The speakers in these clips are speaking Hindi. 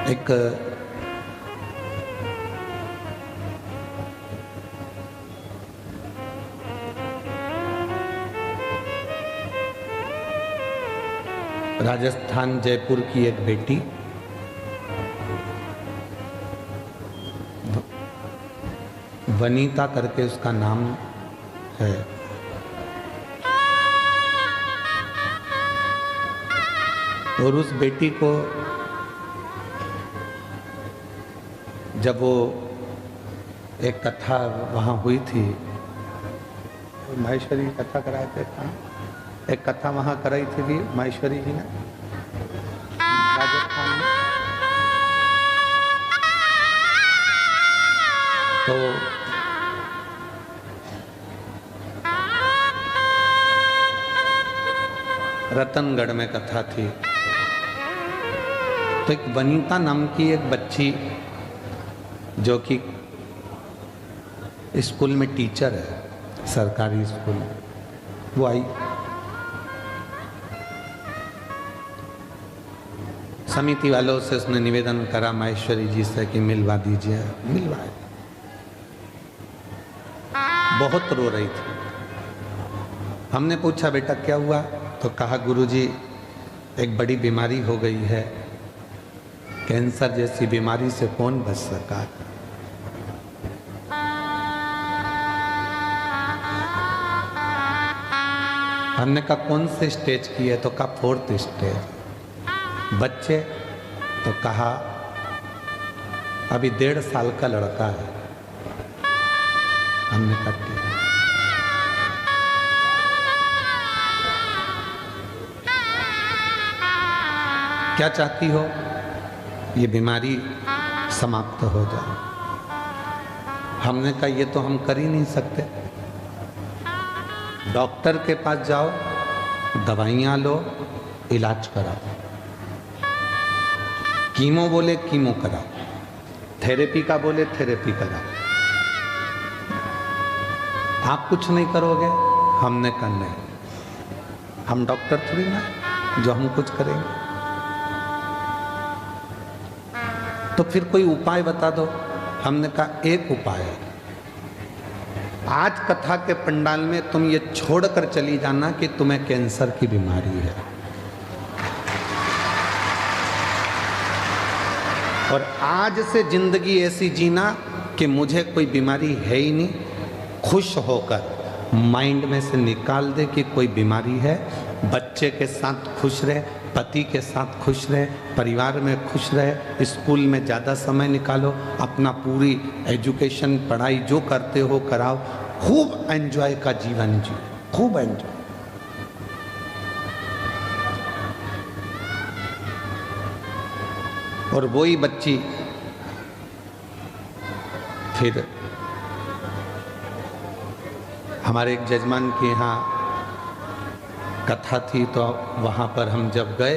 एक राजस्थान जयपुर की एक बेटी वनीता करके उसका नाम है। और उस बेटी को जब वो एक कथा वहाँ हुई थी, माहेश्वरी की कथा कराए थे, कहाँ एक कथा वहाँ कराई थी भी माहेश्वरी जी ने राजस्थान में। तो रतनगढ़ में कथा थी। तो एक वनीता नाम की एक बच्ची जो कि स्कूल में टीचर है, सरकारी स्कूल में, वो आई। समिति वालों से उसने निवेदन करा माहेश्वरी जी से कि मिलवा दीजिए। मिलवाए। बहुत रो रही थी। हमने पूछा बेटा क्या हुआ? तो कहा गुरुजी एक बड़ी बीमारी हो गई है, कैंसर जैसी बीमारी से कौन बच सका। हमने कहा कौन से स्टेज की है? तो कहा 4th स्टेज। बच्चे? तो कहा अभी 1.5 साल का लड़का है। हमने कहा ठीक। क्या चाहती हो? ये बीमारी समाप्त हो जाए। हमने कहा ये तो हम कर ही नहीं सकते। डॉक्टर के पास जाओ, दवाइयाँ लो, इलाज कराओ। कीमो बोले कीमो कराओ, थेरेपी का बोले थेरेपी कराओ। आप कुछ नहीं करोगे? हमने कहा नहीं, हम डॉक्टर थोड़ी ना जो हम कुछ करेंगे। तो फिर कोई उपाय बता दो। हमने कहा एक उपाय है, आज कथा के पंडाल में तुम ये छोड़कर चली जाना कि तुम्हें कैंसर की बीमारी है, और आज से जिंदगी ऐसी जीना कि मुझे कोई बीमारी है ही नहीं। खुश होकर माइंड में से निकाल दे कि कोई बीमारी है। बच्चे के साथ खुश रहे, पति के साथ खुश रहे, परिवार में खुश रहे, स्कूल में ज़्यादा समय निकालो, अपना पूरी एजुकेशन पढ़ाई जो करते हो कराओ, खूब एंजॉय का जीवन जियो, खूब एंजॉय। और वही बच्ची फिर हमारे एक जजमान के यहाँ कथा थी, तो वहाँ पर हम जब गए,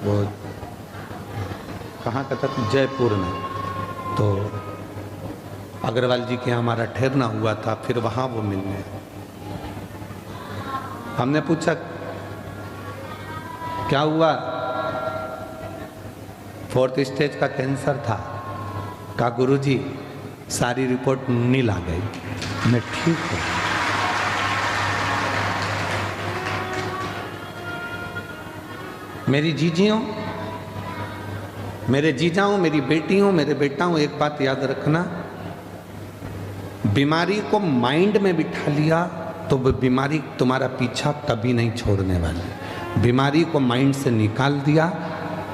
वो कहाँ कथा थी? जयपुर में। तो अग्रवाल जी के यहाँ हमारा ठहरना हुआ था, फिर वहाँ वो मिलने। हमने पूछा क्या हुआ? 4th स्टेज का कैंसर था। कहा गुरुजी सारी रिपोर्ट नील आ गई। मैं ठीक हूँ। मेरी जीजियों, मेरे जीजाओं, मेरी बेटियों, मेरे बेटाओं, एक बात याद रखना, बीमारी को माइंड में बिठा लिया तो वो बीमारी तुम्हारा पीछा कभी नहीं छोड़ने वाली। बीमारी को माइंड से निकाल दिया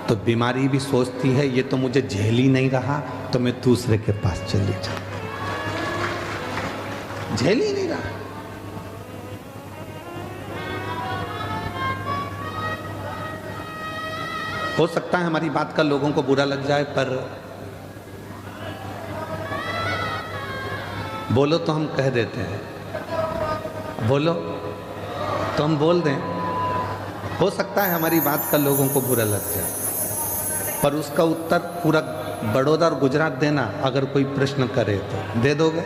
तो बीमारी भी सोचती है ये तो मुझे झेल ही नहीं रहा, तो मैं दूसरे के पास चली जाऊं। झेल ही नहीं रहा। हो सकता है हमारी बात का लोगों को बुरा लग जाए, पर बोलो तो हम कह देते हैं, बोलो तो हम बोल दें। हो सकता है हमारी बात का लोगों को बुरा लग जाए, पर उसका उत्तर पूरा बड़ौदा और गुजरात देना। अगर कोई प्रश्न करे तो दे दोगे।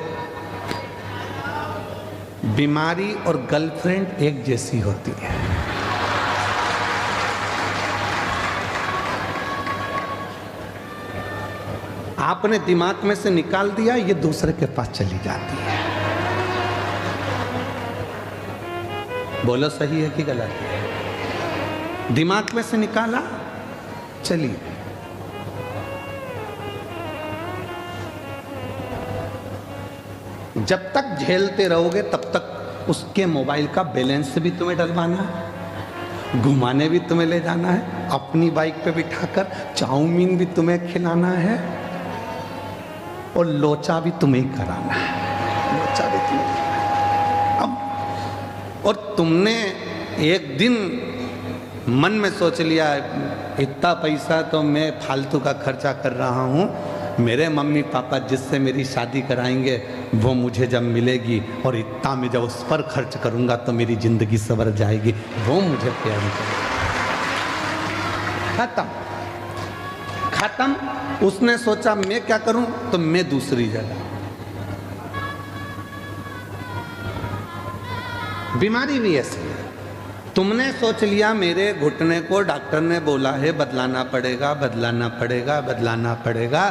बीमारी और गर्लफ्रेंड एक जैसी होती है। आपने दिमाग में से निकाल दिया, ये दूसरे के पास चली जाती है। बोलो सही है कि गलत है? दिमाग में से निकाला, चलिए। जब तक झेलते रहोगे तब तक उसके मोबाइल का बैलेंस भी तुम्हें डलवाना है, घुमाने भी तुम्हें ले जाना है, अपनी बाइक पे बिठाकर चाउमीन भी तुम्हें खिलाना है और लोचा भी तुम्हें ही कराना है, लोचा भी तुम्हें। अब और तुमने एक दिन मन में सोच लिया इतना पैसा तो मैं फालतू का खर्चा कर रहा हूँ, मेरे मम्मी पापा जिससे मेरी शादी कराएंगे वो मुझे जब मिलेगी और इतना मैं जब उस पर खर्च करूँगा तो मेरी ज़िंदगी संवर जाएगी, वो मुझे प्यार करेगी। खत्म खत्म। उसने सोचा मैं क्या करूं, तो मैं दूसरी जगह। बीमारी भी ऐसी है। तुमने सोच लिया मेरे घुटने को डॉक्टर ने बोला है बदलाना पड़ेगा, बदलाना पड़ेगा, बदलाना पड़ेगा,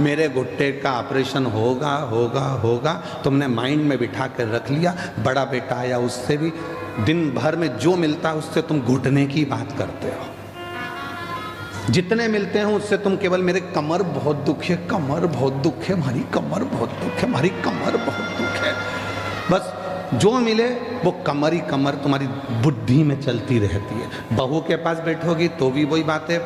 मेरे घुटने का ऑपरेशन होगा होगा होगा। तुमने माइंड में बिठा कर रख लिया। बड़ा बेटा आया, उससे भी दिन भर में जो मिलता है उससे तुम घुटने की बात करते हो। जितने मिलते हैं उससे तुम केवल मेरे कमर बहुत दुख है, कमर बहुत दुख है, हमारी कमर बहुत दुख है, हमारी कमर बहुत दुख है। बस जो मिले वो कमर ही कमर तुम्हारी बुद्धि में चलती रहती है। बहू के पास बैठोगी तो भी वही बात है,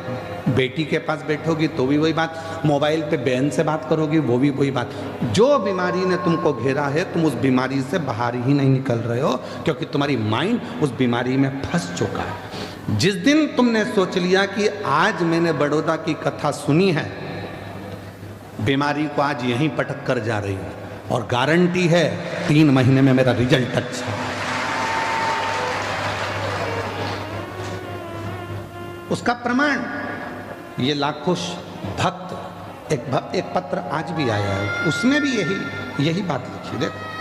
बेटी के पास बैठोगी तो भी वही बात, मोबाइल पे बहन से बात करोगी वो भी वही बात। जो बीमारी ने तुमको घेरा है तुम उस बीमारी से बाहर ही नहीं निकल रहे हो, क्योंकि तुम्हारी माइंड उस बीमारी में फंस चुका है। जिस दिन तुमने सोच लिया कि आज मैंने बड़ौदा की कथा सुनी है, बीमारी को आज यहीं पटक कर जा रही है और गारंटी है 3 महीने में मेरा रिजल्ट अच्छा है। उसका प्रमाण ये लाखों भक्त, एक पत्र आज भी आया है, उसमें भी यही बात लिखी। देखो,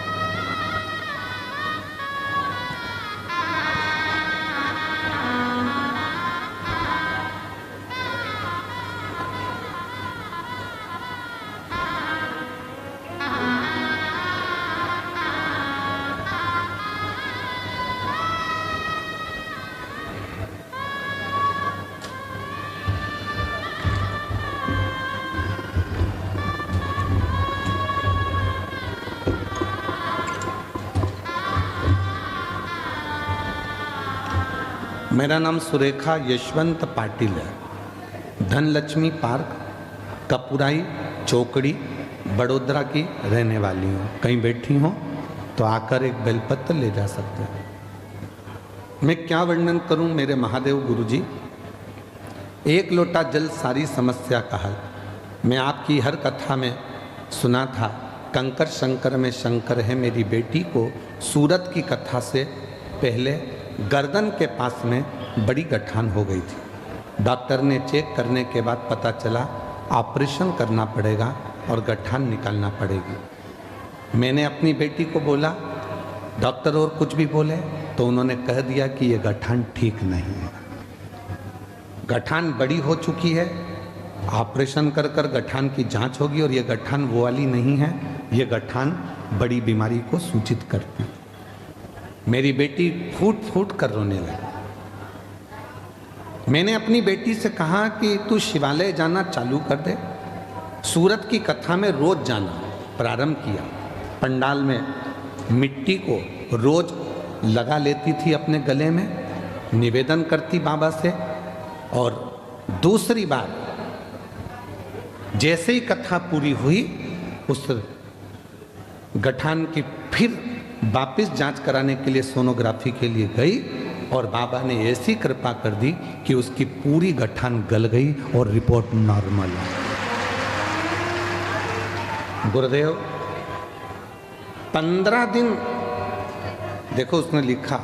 मेरा नाम सुरेखा यशवंत पाटिल है। धनलक्ष्मी पार्क, कपुराई चौकड़ी, बड़ोदरा की रहने वाली हूँ। कहीं बैठी हो तो आकर एक बेलपत्र ले जा सकते हैं। मैं क्या वर्णन करूं मेरे महादेव गुरुजी। एक लोटा जल सारी समस्या का हल। मैं आपकी हर कथा में सुना था कंकर शंकर में शंकर है। मेरी बेटी को सूरत की कथा से पहले गर्दन के पास में बड़ी गठान हो गई थी। डॉक्टर ने चेक करने के बाद पता चला ऑपरेशन करना पड़ेगा और गठान निकालना पड़ेगी। मैंने अपनी बेटी को बोला, डॉक्टर और कुछ भी बोले तो उन्होंने कह दिया कि ये गठान ठीक नहीं है, गठान बड़ी हो चुकी है, ऑपरेशन कर कर गठान की जांच होगी और ये गठान वो वाली नहीं है, ये गठान बड़ी बीमारी को सूचित करती। मेरी बेटी फूट फूट कर रोने लगी। मैंने अपनी बेटी से कहा कि तू शिवालय जाना चालू कर दे। सूरत की कथा में रोज जाना प्रारंभ किया। पंडाल में मिट्टी को रोज लगा लेती थी अपने गले में, निवेदन करती बाबा से। और दूसरी बार जैसे ही कथा पूरी हुई उस गठान की फिर वापिस जांच कराने के लिए सोनोग्राफी के लिए गई और बाबा ने ऐसी कृपा कर दी कि उसकी पूरी गठान गल गई और रिपोर्ट नॉर्मल है। गुरुदेव 15 दिन, देखो उसने लिखा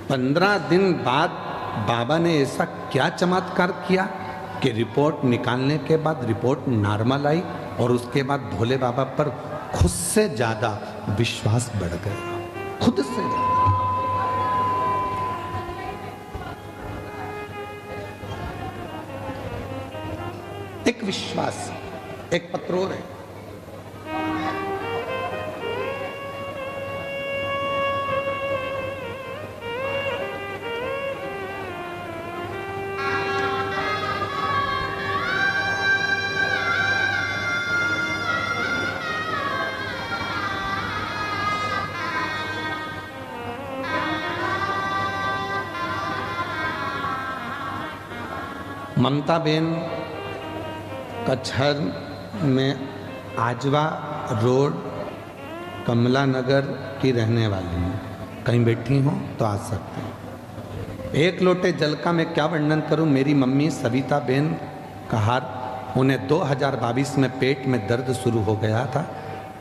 15 दिन बाद बाबा ने ऐसा क्या चमत्कार किया कि रिपोर्ट निकालने के बाद रिपोर्ट नॉर्मल आई और उसके बाद भोले बाबा पर खुद से ज्यादा विश्वास बढ़ गया। खुद से एक विश्वास। एक पत्र और है। ममता बेन कचहर में आजवा रोड कमला नगर की रहने वाली हैं। कहीं बैठी हो तो आ सकते हैं। एक लोटे जल का मैं क्या वर्णन करूं। मेरी मम्मी सविता बेन कहार, उन्हें 2022 में पेट में दर्द शुरू हो गया था,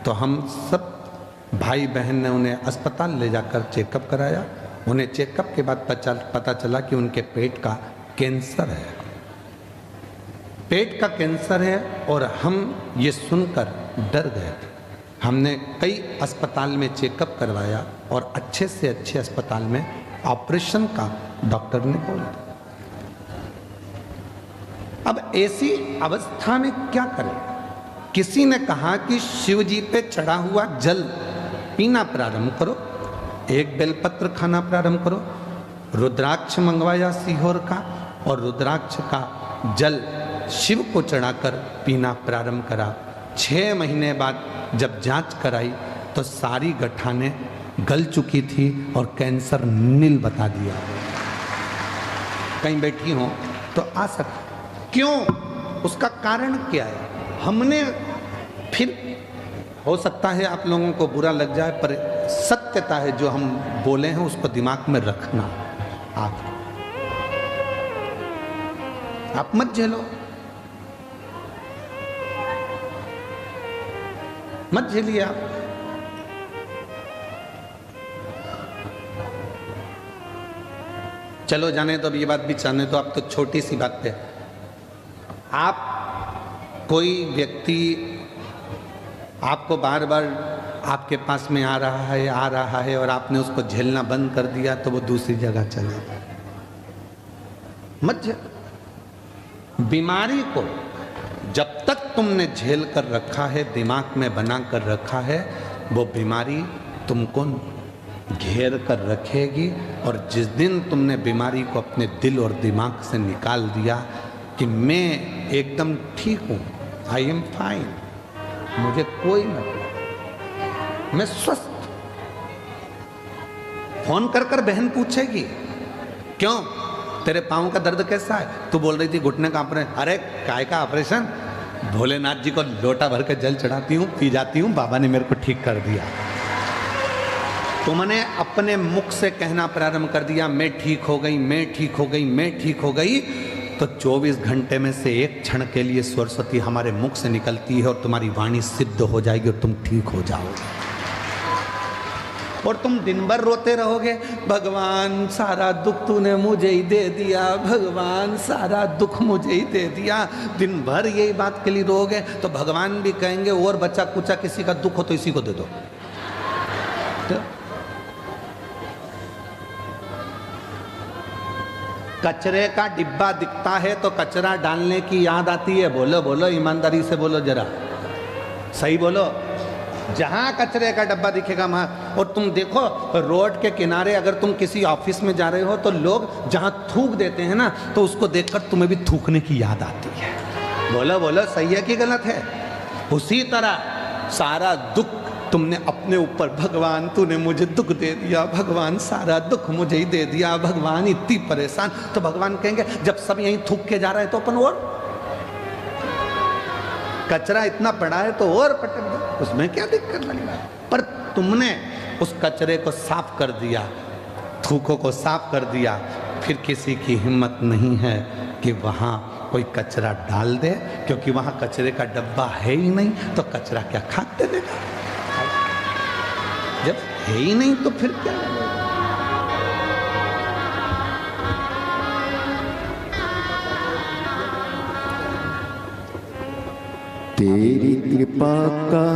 तो हम सब भाई बहन ने उन्हें अस्पताल ले जाकर चेकअप कराया। उन्हें चेकअप के बाद पता चला कि उनके पेट का कैंसर है। पेट का कैंसर है और हम ये सुनकर डर गए थे। हमने कई अस्पताल में चेकअप करवाया और अच्छे से अच्छे अस्पताल में ऑपरेशन का डॉक्टर ने बोला। अब ऐसी अवस्था में क्या करें। किसी ने कहा कि शिव जी पे चढ़ा हुआ जल पीना प्रारंभ करो, एक बेलपत्र खाना प्रारंभ करो। रुद्राक्ष मंगवाया सीहोर का और रुद्राक्ष का जल शिव को चढ़ाकर पीना प्रारंभ करा। 6 महीने बाद जब जांच कराई तो सारी गठाने गल चुकी थी और कैंसर नील बता दिया। कहीं बैठी हो तो आ सकते। क्यों? उसका कारण क्या है? हमने फिर हो सकता है आप लोगों को बुरा लग जाए, पर सत्यता है जो हम बोले हैं उसको दिमाग में रखना। आप मत झेलो, मत झेलिए आप। चलो जाने तो अब ये बात भी जाने तो आप तो छोटी सी बात पे आप कोई व्यक्ति आपको बार बार आपके पास में आ रहा है और आपने उसको झेलना बंद कर दिया तो वो दूसरी जगह चले जाए। मत झेलो बीमारी को। जब तक तुमने झेल कर रखा है, दिमाग में बना कर रखा है, वो बीमारी तुमको घेर कर रखेगी। और जिस दिन तुमने बीमारी को अपने दिल और दिमाग से निकाल दिया कि मैं एकदम ठीक हूँ, आई एम फाइन, मुझे कोई मतलब, मैं स्वस्थ। फोन कर कर बहन पूछेगी क्यों तेरे पाँव का दर्द कैसा है? तू बोल रही थी घुटने का ऑपरेशन। अरे काय का ऑपरेशन? भोलेनाथ जी को लोटा भर के जल चढ़ाती हूँ, पी जाती हूँ, बाबा ने मेरे को ठीक कर दिया। तुमने अपने मुख से कहना प्रारंभ कर दिया मैं ठीक हो गई, मैं ठीक हो गई, मैं ठीक हो गई, तो 24 घंटे में से एक क्षण के लिए सरस्वती हमारे मुख से निकलती है और तुम्हारी वाणी सिद्ध हो जाएगी और तुम ठीक हो जाओगे। और तुम दिन भर रोते रहोगे, भगवान सारा दुख तूने मुझे ही दे दिया, भगवान सारा दुख मुझे ही दे दिया। दिन भर यही बात के लिए रोगे तो भगवान भी कहेंगे और बच्चा कुचा किसी का दुख हो तो इसी को दे दो। तो कचरे का डिब्बा दिखता है तो कचरा डालने की याद आती है। बोलो बोलो, ईमानदारी से बोलो, जरा सही बोलो। जहाँ कचरे का डब्बा दिखेगा वहाँ। और तुम देखो रोड के किनारे अगर तुम किसी ऑफिस में जा रहे हो तो लोग जहाँ थूक देते हैं ना, तो उसको देखकर तुम्हें भी थूकने की याद आती है। बोलो बोलो, सही है कि गलत है? उसी तरह सारा दुख तुमने अपने ऊपर, भगवान तूने मुझे दुख दे दिया, भगवान सारा दुख मुझे ही दे दिया, भगवान इतनी परेशान। तो भगवान कहेंगे जब सब यहीं थूक के जा रहे हैं तो अपन और कचरा इतना पड़ा है तो और पटक दो, उसमें क्या दिक्कत वाली बात। पर तुमने उस कचरे को साफ कर दिया, थूकों को साफ कर दिया, फिर किसी की हिम्मत नहीं है कि वहाँ कोई कचरा डाल दे, क्योंकि वहाँ कचरे का डब्बा है ही नहीं, तो कचरा क्या खाते देगा? जब है ही नहीं तो फिर क्या लगेगा? तेरी कृपा का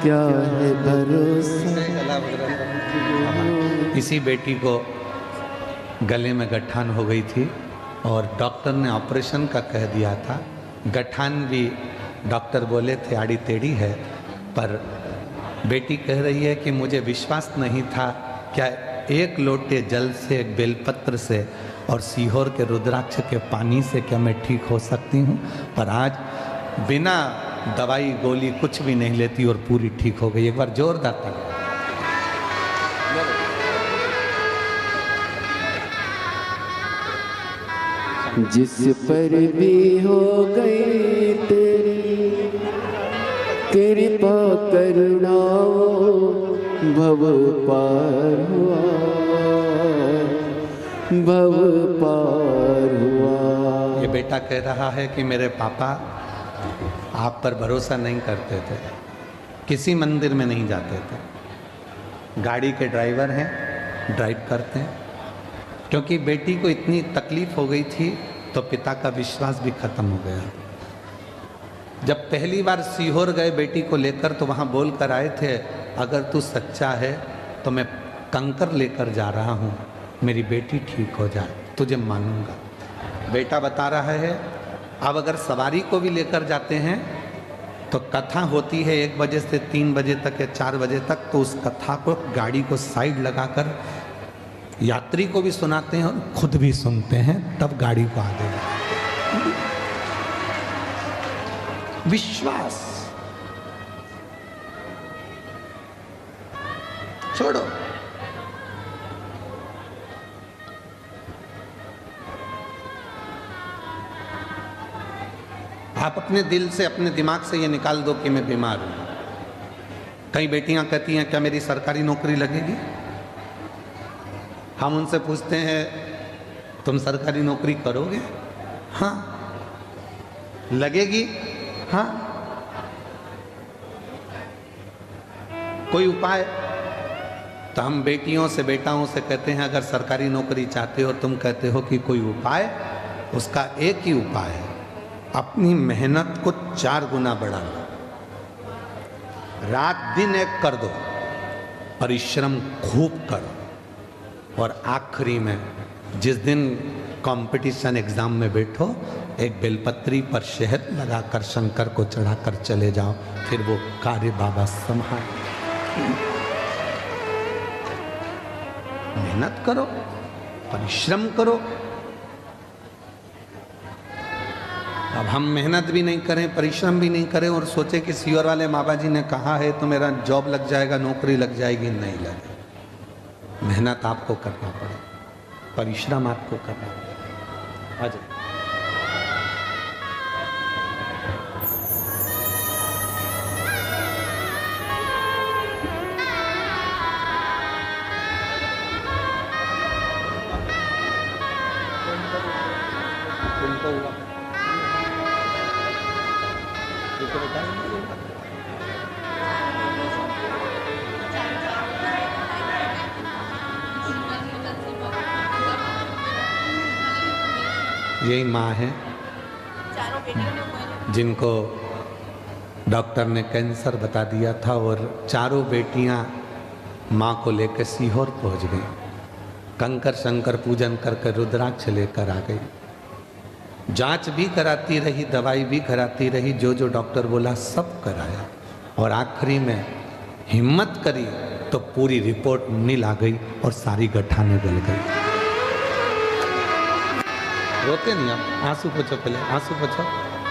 क्या है भरोसा। इसी बेटी को गले में गठान हो गई थी और डॉक्टर ने ऑपरेशन का कह दिया था। गठान भी डॉक्टर बोले थे आड़ी टेढ़ी है, पर बेटी कह रही है कि मुझे विश्वास नहीं था, क्या एक लोटे जल से, एक बेलपत्र से और सीहोर के रुद्राक्ष के पानी से क्या मैं ठीक हो सकती हूँ। पर आज बिना दवाई गोली कुछ भी नहीं लेती और पूरी ठीक हो गई। एक बार जोरदार ताली। जिस पर भी हो गई तेरी कृपा करुणाओ, भव पार हुआ, भव पार हुआ। ये बेटा कह रहा है कि मेरे पापा आप पर भरोसा नहीं करते थे, किसी मंदिर में नहीं जाते थे, गाड़ी के ड्राइवर हैं, ड्राइव करते हैं। क्योंकि बेटी को इतनी तकलीफ हो गई थी तो पिता का विश्वास भी खत्म हो गया। जब पहली बार सीहोर गए बेटी को लेकर तो वहाँ बोल कर आए थे, अगर तू सच्चा है तो मैं कंकर लेकर जा रहा हूँ, मेरी बेटी ठीक हो जाए, तुझे मानूंगा। बेटा बता रहा है, अब अगर सवारी को भी लेकर जाते हैं तो कथा होती है 1 बजे से 3 बजे तक या 4 बजे तक, तो उस कथा को गाड़ी को साइड लगाकर यात्री को भी सुनाते हैं और खुद भी सुनते हैं, तब गाड़ी को आगे बढ़ाते हैं। विश्वास छोड़ो। आप अपने दिल से, अपने दिमाग से ये निकाल दो कि मैं बीमार हूं। कई बेटियां कहती हैं क्या मेरी सरकारी नौकरी लगेगी? हम उनसे पूछते हैं तुम सरकारी नौकरी करोगे? हाँ। लगेगी? हाँ। कोई उपाय? तो हम बेटियों से, बेटाओं से कहते हैं अगर सरकारी नौकरी चाहते हो, तुम कहते हो कि कोई उपाय, उसका एक ही उपाय है, अपनी मेहनत को 4 गुना बढ़ाना। रात दिन एक कर दो, परिश्रम खूब करो, और आखिरी में जिस दिन कंपटीशन एग्जाम में बैठो, एक बेलपत्री पर शहद लगाकर शंकर को चढ़ाकर चले जाओ, फिर वो कार्य बाबा संभाल। मेहनत करो, परिश्रम करो। अब हम मेहनत भी नहीं करें, परिश्रम भी नहीं करें और सोचे कि सीहोर वाले बाबा जी ने कहा है तो मेरा जॉब लग जाएगा, नौकरी लग जाएगी, नहीं लगे। मेहनत आपको करना पड़े, परिश्रम आपको करना पड़े। आज यही माँ है जिनको डॉक्टर ने कैंसर बता दिया था और चारों बेटियां माँ को लेकर सीहोर पहुंच गई। कंकर शंकर पूजन करके रुद्राक्ष लेकर आ गई। जांच भी कराती रही, दवाई भी कराती रही, जो जो डॉक्टर बोला सब कराया, और आखिरी में हिम्मत करी तो पूरी रिपोर्ट नील आ गई और सारी गठाने गल गई। रोते नहीं आप, आंसू पोछो, पहले आंसू पोछो,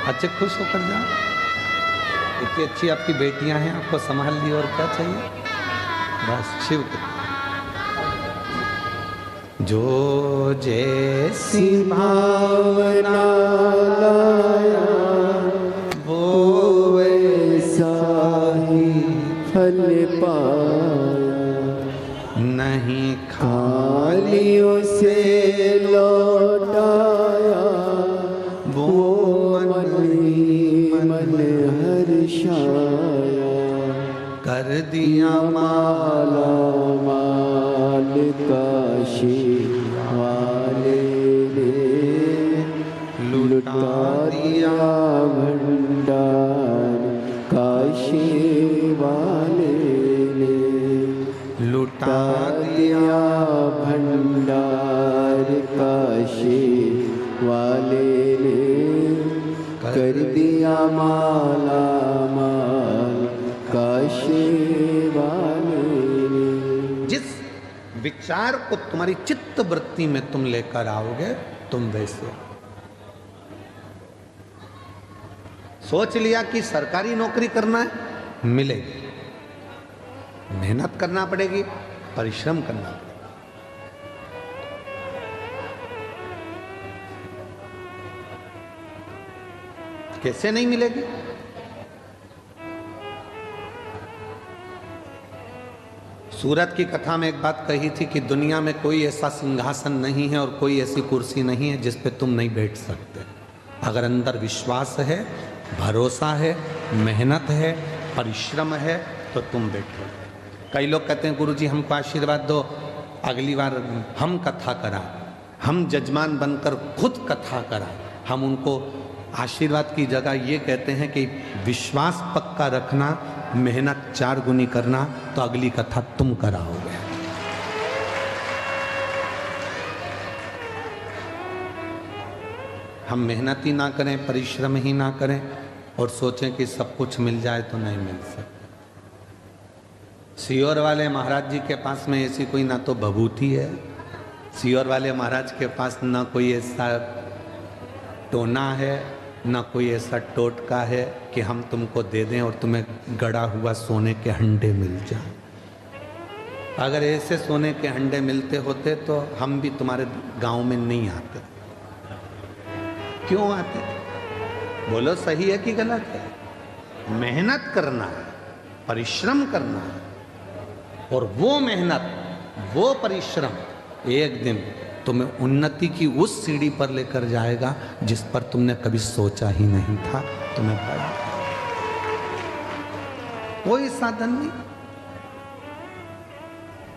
अच्छे खुश होकर जाओ। इतनी अच्छी आपकी बेटियां हैं, आपको संभाल ली, और क्या चाहिए? बस शिव के जो जैसी भावना लाया, वो वैसा ही फल पाया। नहीं खाली उसे लौटाया, वो मन हर्षाया। कर दिया माला माल काशी वाले ने, लुटा दिया भंडार काशी वाले ने। लुटा दिया भंडार काशी वाले ने। कर दिया माला माल काशी वाले ने। जिस विचार को तुम्हारी चित्त वृत्ति में तुम लेकर आओगे तुम वैसे। सोच लिया कि सरकारी नौकरी करना है, मिलेगी, मेहनत करना पड़ेगी, परिश्रम करना पड़ेगा। कैसे नहीं मिलेगी? सूरत की कथा में एक बात कही थी कि दुनिया में कोई ऐसा सिंहासन नहीं है और कोई ऐसी कुर्सी नहीं है जिस पे तुम नहीं बैठ सकते। अगर अंदर विश्वास है, भरोसा है, मेहनत है, परिश्रम है तो तुम बैठो। कई लोग कहते हैं गुरुजी हमको आशीर्वाद दो, अगली बार हम कथा करा, हम जजमान बनकर खुद कथा करा। हम उनको आशीर्वाद की जगह ये कहते हैं कि विश्वास पक्का रखना, मेहनत 4 गुनी करना तो अगली कथा तुम कराओगे। हम मेहनत ही ना करें, परिश्रम ही ना करें और सोचें कि सब कुछ मिल जाए तो नहीं मिल सकता। सियोर वाले महाराज जी के पास में ऐसी कोई ना तो भभूति है, सियोर वाले महाराज के पास ना कोई ऐसा टोना है, ना कोई ऐसा टोटका है कि हम तुमको दे दें और तुम्हें गड़ा हुआ सोने के हंडे मिल जाए। अगर ऐसे सोने के हंडे मिलते होते तो हम भी तुम्हारे गांव में नहीं आते। क्यों आते? बोलो सही है कि गलत है? मेहनत करना है, परिश्रम करना है और वो मेहनत, वो परिश्रम एक दिन तुम्हें उन्नति की उस सीढ़ी पर लेकर जाएगा जिस पर तुमने कभी सोचा ही नहीं था तुम्हें पाया। कोई साधन नहीं।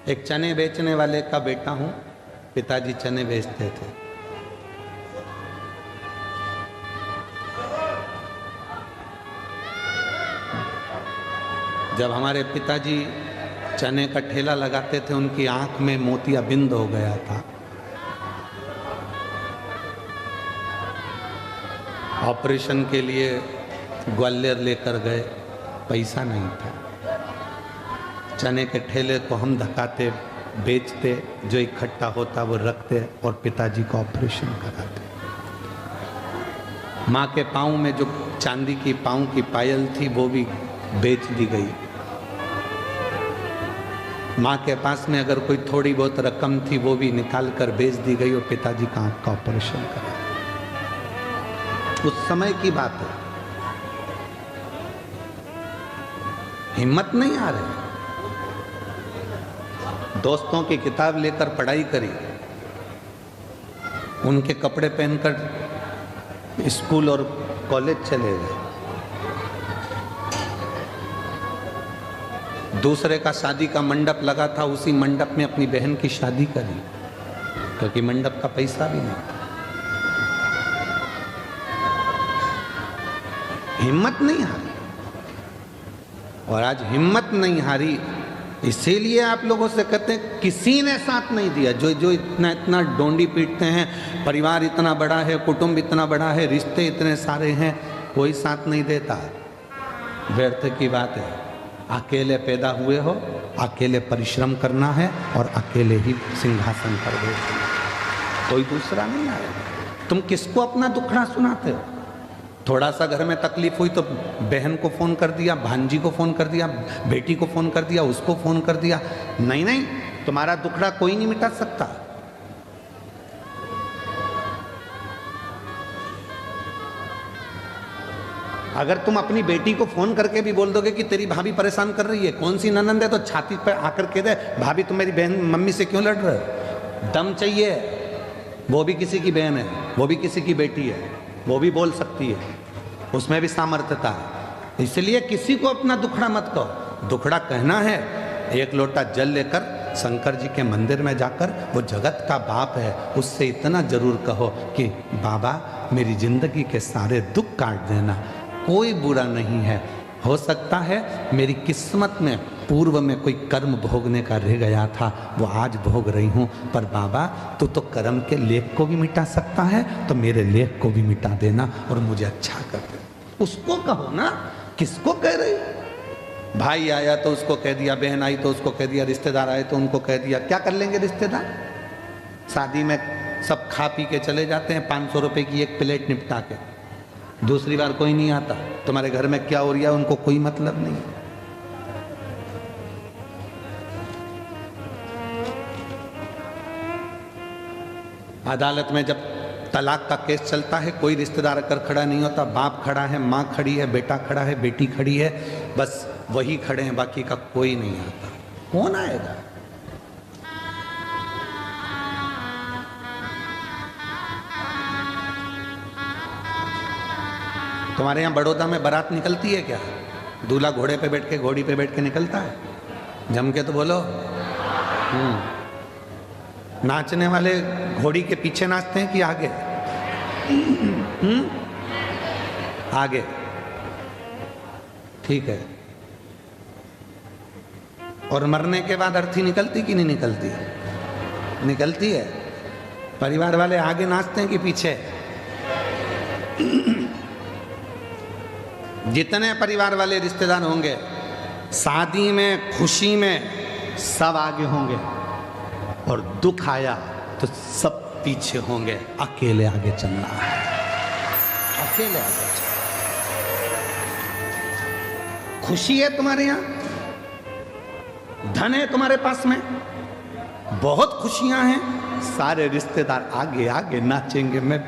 एक चने बेचने वाले का बेटा हूं, पिताजी चने बेचते थे। जब हमारे पिताजी चने का ठेला लगाते थे उनकी आंख में मोतियाबिंद हो गया था। ऑपरेशन के लिए ग्वालियर लेकर गए, पैसा नहीं था। चने के ठेले को हम धकाते, बेचते, जो इकट्ठा होता वो रखते और पिताजी का ऑपरेशन कराते। माँ के पाँव में जो चांदी की पाँव की पायल थी वो भी बेच दी गई। माँ के पास में अगर कोई थोड़ी बहुत रकम थी वो भी निकाल कर बेच दी गई और पिताजी का आँख का ऑपरेशन करा। उस समय की बात है। हिम्मत नहीं आ रही। दोस्तों की किताब लेकर पढ़ाई करी, उनके कपड़े पहनकर स्कूल और कॉलेज चले गए। दूसरे का शादी का मंडप लगा था, उसी मंडप में अपनी बहन की शादी करी क्योंकि मंडप का पैसा भी नहीं था। हिम्मत नहीं हारी। और आज हिम्मत नहीं हारी, इसीलिए आप लोगों से कहते हैं किसी ने साथ नहीं दिया। जो इतना डोंडी पीटते हैं, परिवार इतना बड़ा है, कुटुंब इतना बड़ा है, रिश्ते इतने सारे हैं, कोई साथ नहीं देता। व्यर्थ की बात है। अकेले पैदा हुए हो, अकेले परिश्रम करना है और अकेले ही सिंहासन पर बैठना, कोई दूसरा नहीं आएगा। तुम किसको अपना दुखड़ा सुनाते हो? थोड़ा सा घर में तकलीफ हुई तो बहन को फ़ोन कर दिया, भांजी को फ़ोन कर दिया, बेटी को फ़ोन कर दिया, उसको फ़ोन कर दिया। नहीं नहीं, तुम्हारा दुखड़ा कोई नहीं मिटा सकता। अगर तुम अपनी बेटी को फ़ोन करके भी बोल दोगे कि तेरी भाभी परेशान कर रही है, कौन सी ननंद है, तो छाती पर आकर कह दे भाभी तुम मेरी बहन मम्मी से क्यों लड़ रहे हो? दम चाहिए। वो भी किसी की बहन है, वो भी किसी की बेटी है, वो भी बोल सकती है, उसमें भी सामर्थ्यता है। इसलिए किसी को अपना दुखड़ा मत कहो। दुखड़ा कहना है, एक लोटा जल लेकर शंकर जी के मंदिर में जाकर, वो जगत का बाप है, उससे इतना जरूर कहो कि बाबा मेरी जिंदगी के सारे दुख काट देना, कोई बुरा नहीं है। हो सकता है मेरी किस्मत में पूर्व में कोई कर्म भोगने का रह गया था वो आज भोग रही हूँ, पर बाबा तू तो कर्म के लेख को भी मिटा सकता है, तो मेरे लेख को भी मिटा देना और मुझे अच्छा कर दे। उसको कहो ना, किसको कह रही? भाई आया तो उसको कह दिया, बहन आई तो उसको कह दिया, रिश्तेदार आए तो उनको कह दिया। क्या कर लेंगे रिश्तेदार? शादी में सब खा पी के चले जाते हैं, 500 रुपए की एक प्लेट निपटा के, दूसरी बार कोई नहीं आता। तुम्हारे घर में क्या हो रहा है उनको कोई मतलब नहीं। अदालत में जब तलाक का केस चलता है, कोई रिश्तेदार अगर खड़ा नहीं होता, बाप खड़ा है, माँ खड़ी है, बेटा खड़ा है, बेटी खड़ी है, बस वही खड़े हैं, बाकी का कोई नहीं आता। कौन आएगा? तुम्हारे यहाँ बड़ौदा में बारात निकलती है क्या? दूल्हा घोड़े पे बैठ के, घोड़ी पे बैठ के निकलता है? जम के तो बोलो। नाचने वाले घोड़ी के पीछे नाचते हैं कि आगे? आगे। ठीक है। और मरने के बाद अर्थी निकलती कि नहीं निकलती? निकलती है। परिवार वाले आगे नाचते हैं कि पीछे? जितने परिवार वाले रिश्तेदार होंगे शादी में, खुशी में सब आगे होंगे, और दुख आया तो सब पीछे होंगे। अकेले आगे चलना है, अकेले आगे चलना। खुशी है तुम्हारे यहां, धन है तुम्हारे पास में, बहुत खुशियां हैं, सारे रिश्तेदार आगे आगे नाचेंगे। मैं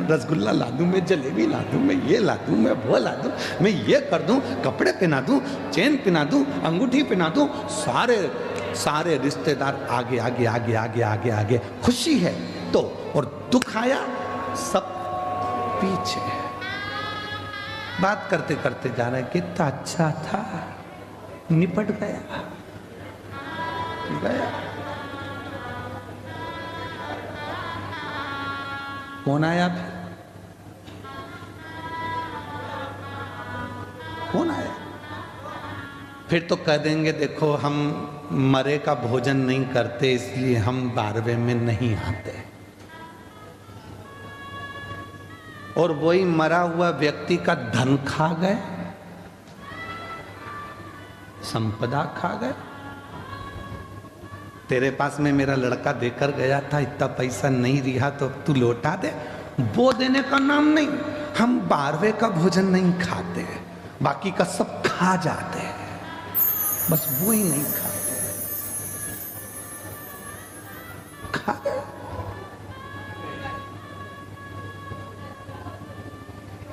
रसगुल्ला ला दूं, मैं जलेबी ला दूं, मैं ये ला दूं, मैं वो ला दूं, मैं ये कर दूं, कपड़े पहना दूं, चेन पहना दूं, अंगूठी पहना दूं। सारे रिश्तेदार आगे आगे आगे आगे आगे आगे। खुशी है तो, और दुख आया सब पीछे। बात करते करते जा रहे, कितना अच्छा था, निपट गया। कौन आया फिर? कौन आया? फिर तो कह देंगे देखो हम मरे का भोजन नहीं करते, इसलिए हम 12वें में नहीं आते। और वही मरा हुआ व्यक्ति का धन खा गए, संपदा खा गए। तेरे पास में मेरा लड़का देकर गया था, इतना पैसा नहीं रिहा तो तू लौटा दे। वो देने का नाम नहीं। हम 12वें का भोजन नहीं खाते, बाकी का सब खा जाते हैं, बस वो ही नहीं खाते। खा गए।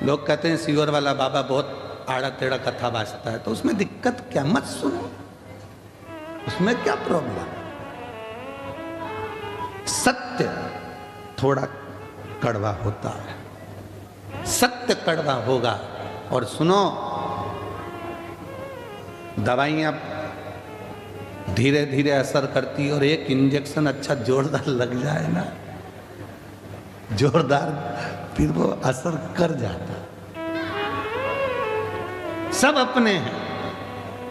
लोग कहते हैं सीहोर वाला बाबा बहुत आड़ा टेढ़ा कथा बाजता है, तो उसमें दिक्कत क्या? मत सुनो, उसमें क्या प्रॉब्लम? सत्य थोड़ा कड़वा होता है, सत्य कड़वा होगा। और सुनो, दवाइयां धीरे धीरे असर करती है, और एक इंजेक्शन अच्छा जोरदार लग जाए ना, जोरदार, फिर वो असर कर जाता। सब अपने हैं।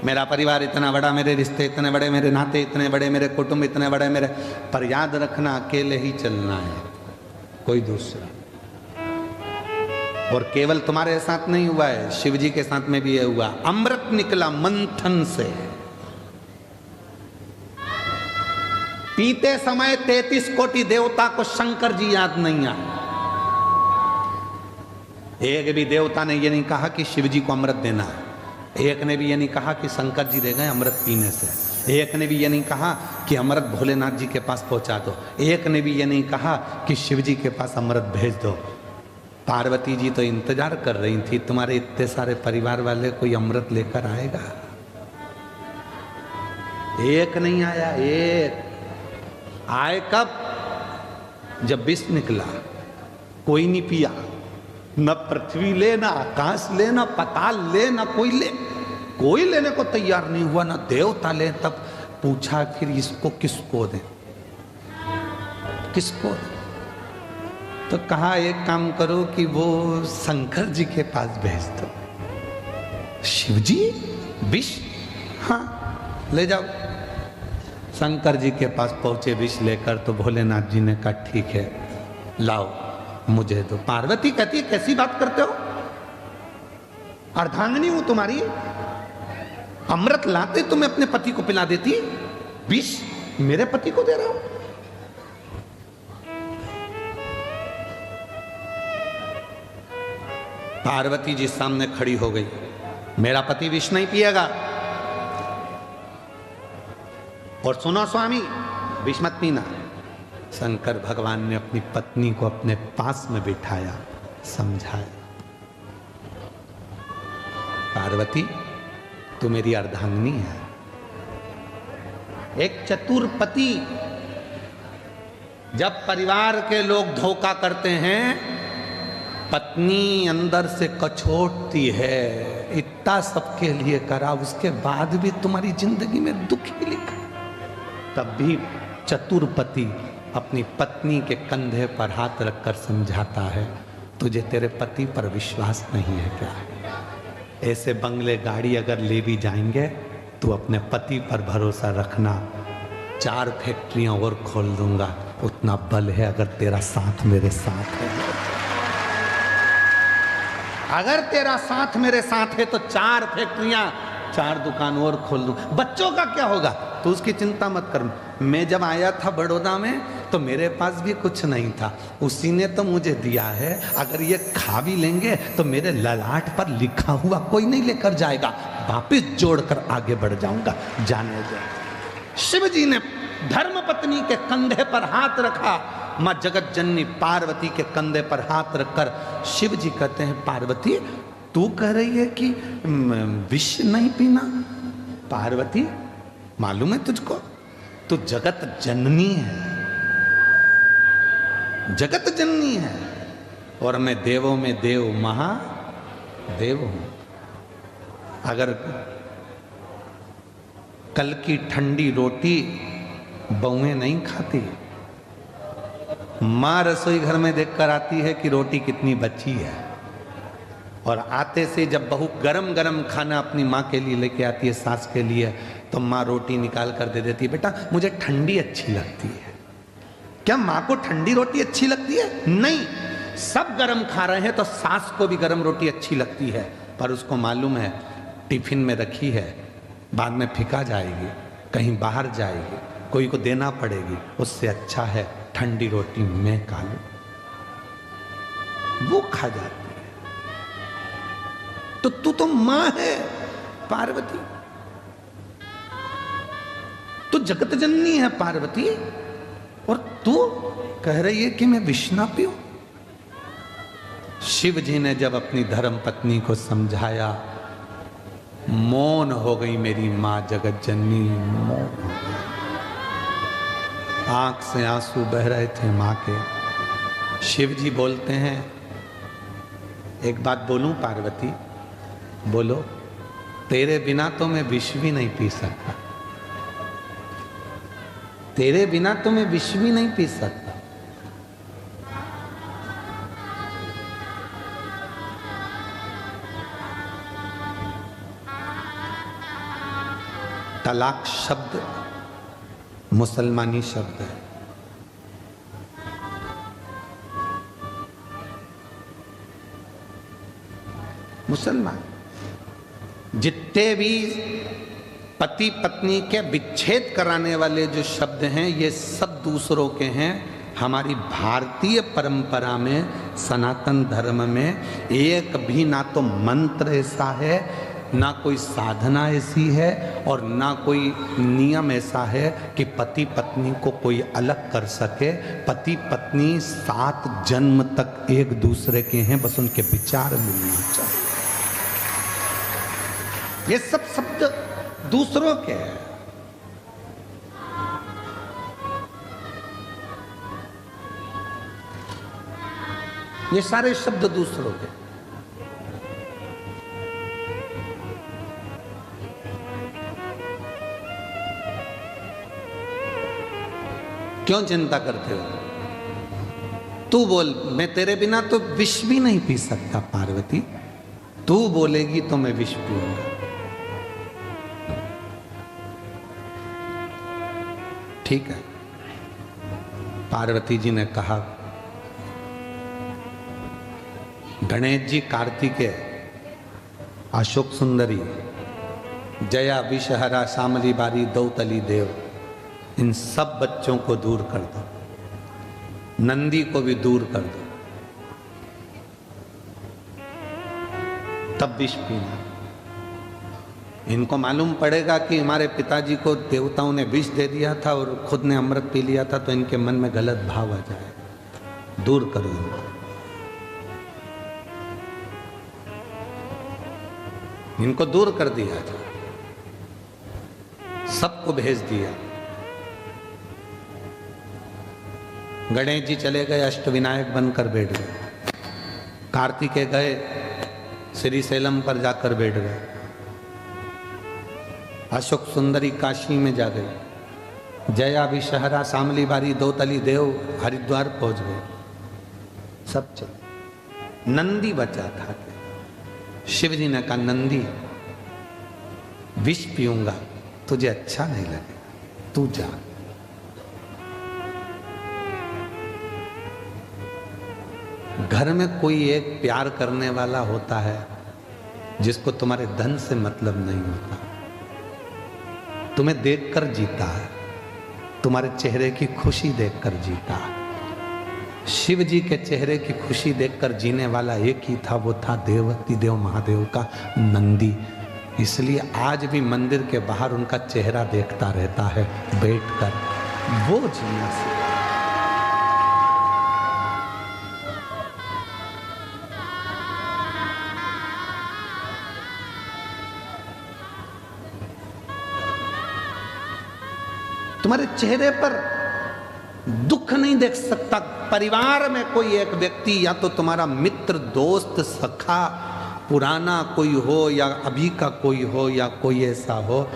मेरा परिवार इतना बड़ा, मेरे रिश्ते इतने बड़े, मेरे नाते इतने बड़े, मेरे कुटुंब इतने बड़े, मेरे, पर याद रखना अकेले ही चलना है, कोई दूसरा। और केवल तुम्हारे साथ नहीं हुआ है, शिव जी के साथ में भी ये हुआ। अमृत निकला मंथन से, पीते समय 33 कोटि देवता को शंकर जी याद नहीं आए। एक भी देवता ने ये नहीं कहा कि शिव जी को अमृत देना, एक ने भी ये नहीं कहा कि शंकर जी दे गए अमृत पीने से, एक ने भी ये नहीं कहा कि अमृत भोलेनाथ जी के पास पहुंचा दो, एक ने भी ये नहीं कहा कि शिव जी के पास अमृत भेज दो। पार्वती जी तो इंतजार कर रही थी, तुम्हारे इतने सारे परिवार वाले कोई अमृत लेकर आएगा। एक नहीं आया, एक आए कब? जब विष निकला, कोई नहीं पिया। न पृथ्वी ले, न आकाश ले, न पताल ले, न कोई ले, कोई लेने को तैयार नहीं हुआ, न देवता ले। तब पूछा फिर इसको किसको दें, किसको दें? तो कहा एक काम करो कि वो शंकर जी के पास भेज दो। शिव जी विष? हाँ, ले जाओ। शंकर जी के पास पहुंचे विष लेकर, तो भोलेनाथ जी ने कहा ठीक है लाओ मुझे दो। पार्वती कहती है कैसी बात करते हो, अर्धांगिनी हूं तुम्हारी, अमृत लाते तुम्हें अपने पति को पिला देती, विष मेरे पति को दे रहा हूं। पार्वती जी सामने खड़ी हो गई, मेरा पति विष नहीं पिएगा, और सुनो स्वामी विष मत पीना। शंकर भगवान ने अपनी पत्नी को अपने पास में बिठाया, समझाया, पार्वती तू मेरी अर्धांगिनी है। एक चतुर पति, जब परिवार के लोग धोखा करते हैं, पत्नी अंदर से कछोटती है, इतना सबके लिए करा, उसके बाद भी तुम्हारी जिंदगी में दुख ही लिखा। तब भी चतुर पति अपनी पत्नी के कंधे पर हाथ रखकर समझाता है, तुझे तेरे पति पर विश्वास नहीं है क्या? ऐसे बंगले गाड़ी अगर ले भी जाएंगे तो अपने पति पर भरोसा रखना, 4 फैक्ट्रियां और खोल दूंगा, उतना बल है अगर तेरा साथ मेरे साथ है। अगर तेरा साथ मेरे साथ है तो 4 फैक्ट्रियां, 4 दुकान और खोल दूं। बच्चों का क्या होगा तो उसकी चिंता मत कर। मैं जब आया था बड़ौदा में तो मेरे पास भी कुछ नहीं था, उसी ने तो मुझे दिया है। अगर ये खा भी लेंगे तो मेरे ललाट पर लिखा हुआ कोई नहीं लेकर जाएगा, वापिस जोड़कर आगे बढ़ जाऊंगा, जाने दे। शिव जी ने धर्म पत्नी के कंधे पर हाथ रखा, मां जगत जननी पार्वती के कंधे पर हाथ रखकर शिव जी कहते हैं, पार्वती तू कह रही है कि विष नहीं पीना? पार्वती मालूम है तुझको, तू जगत जननी है, जगत जननी है, और मैं देवों में देव महादेव हूं। अगर कल की ठंडी रोटी बहुएं नहीं खाती, मां रसोई घर में देखकर आती है कि रोटी कितनी बची है, और आते से जब बहू गरम गरम खाना अपनी माँ के लिए लेके आती है, सास के लिए, तो माँ रोटी निकाल कर दे देती है, बेटा मुझे ठंडी अच्छी लगती है। क्या माँ को ठंडी रोटी अच्छी लगती है? नहीं, सब गरम खा रहे हैं तो सास को भी गरम रोटी अच्छी लगती है, पर उसको मालूम है टिफिन में रखी है, बाद में फेंका जाएगी, कहीं बाहर जाएगी, कोई को देना पड़ेगी, उससे अच्छा है ठंडी रोटी मैं खा लूं, वो खा जाती है। तो तू तो मां है पार्वती, तू जगत जननी है पार्वती, और तू कह रही है कि मैं विष ना पीऊं। शिव जी ने जब अपनी धर्म पत्नी को समझाया, मौन हो गई मेरी मां जगत जननी, मौन हो गई, आंख से आंसू बह रहे थे मां के। शिव जी बोलते हैं, एक बात बोलूं पार्वती? बोलो। तेरे बिना तो मैं विष भी नहीं पी सकता, तेरे बिना तो मैं विष भी नहीं पी सकता। तलाक शब्द मुसलमानी शब्द है, मुसलमान जितने भी पति पत्नी के विच्छेद कराने वाले जो शब्द हैं, ये सब दूसरों के हैं। हमारी भारतीय परंपरा में, सनातन धर्म में एक भी ना तो मंत्र ऐसा है, ना कोई साधना ऐसी है, और ना कोई नियम ऐसा है कि पति पत्नी को कोई अलग कर सके। पति पत्नी 7 जन्म तक एक दूसरे के हैं, बस उनके विचार मिलना चाहिए। ये सब शब्द दूसरों के हैं। ये सारे शब्द दूसरों के। क्यों चिंता करते हो? तू बोल, मैं तेरे बिना तो विष भी नहीं पी सकता पार्वती, तू बोलेगी तो मैं विष पीऊंगा। ठीक है। पार्वती जी ने कहा, गणेश जी, कार्तिकेय, अशोक सुंदरी, जया, विषहरा, शामली बारी, दौतली देव, इन सब बच्चों को दूर कर दो, नंदी को भी दूर कर दो, तब विष पीना। इनको मालूम पड़ेगा कि हमारे पिताजी को देवताओं ने विष दे दिया था और खुद ने अमृत पी लिया था, तो इनके मन में गलत भाव आ जाए। दूर करो इनको। इनको दूर कर दिया था, सबको भेज दिया। गणेश जी चले गए, अष्टविनायक बनकर बैठ गए। कार्तिकेय गए, श्री सैलम पर जाकर बैठ गए। अशोक सुंदरी काशी में जा गई। जया, विषहरा, शामली बारी, दौतली देव हरिद्वार पहुंच गए। सब चले। नंदी बचा था। शिव जी ने कहा, नंदी, विष पीऊंगा, तुझे अच्छा नहीं लगेगा, तू जा। घर में कोई एक प्यार करने वाला होता है जिसको तुम्हारे धन से मतलब नहीं होता, तुम्हें देखकर जीता है, तुम्हारे चेहरे की खुशी देखकर जीता है। शिव जी के चेहरे की खुशी देखकर जीने वाला एक ही था, वो था देवती देव महादेव का नंदी। इसलिए आज भी मंदिर के बाहर उनका चेहरा देखता रहता है बैठकर। वो जीना से तुम्हारे चेहरे पर दुख नहीं देख सकता। परिवार में कोई एक व्यक्ति, या तो तुम्हारा मित्र, दोस्त, सखा, पुराना कोई हो, या अभी का कोई हो, या कोई ऐसा हो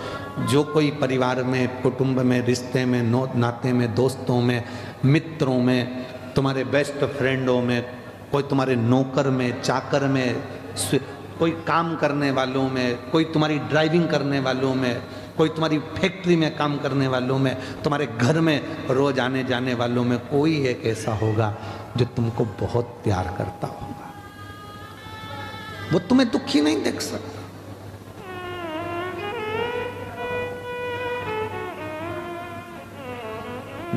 जो कोई परिवार में, कुटुंब में, रिश्ते में, नाते में, दोस्तों में, मित्रों में, तुम्हारे बेस्ट फ्रेंडों में, कोई तुम्हारे नौकर में, चाकर में, कोई काम करने वालों में, कोई तुम्हारी ड्राइविंग करने वालों में, कोई तुम्हारी फैक्ट्री में काम करने वालों में, तुम्हारे घर में रोज आने जाने वालों में कोई एक ऐसा होगा जो तुमको बहुत प्यार करता होगा। वो तुम्हें दुखी नहीं देख सकता।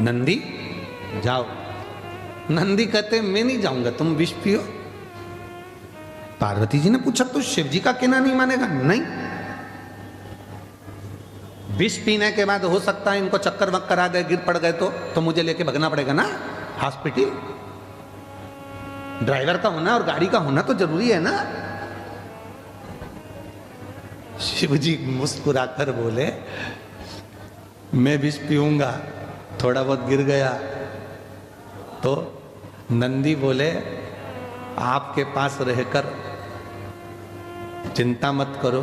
नंदी, जाओ। नंदी कहते, मैं नहीं जाऊंगा, तुम विष पियो। पार्वती जी ने पूछा, तो शिव जी का कहना नहीं मानेगा? नहीं। विष पीने के बाद हो सकता है इनको चक्कर वक्कर आ गए, गिर पड़ गए, तो मुझे लेके भगना पड़ेगा ना हॉस्पिटल। ड्राइवर का होना और गाड़ी का होना तो जरूरी है ना। शिव जी मुस्कुराकर बोले, मैं विष पीऊंगा, थोड़ा बहुत गिर गया तो। नंदी बोले, आपके पास रहकर चिंता मत करो,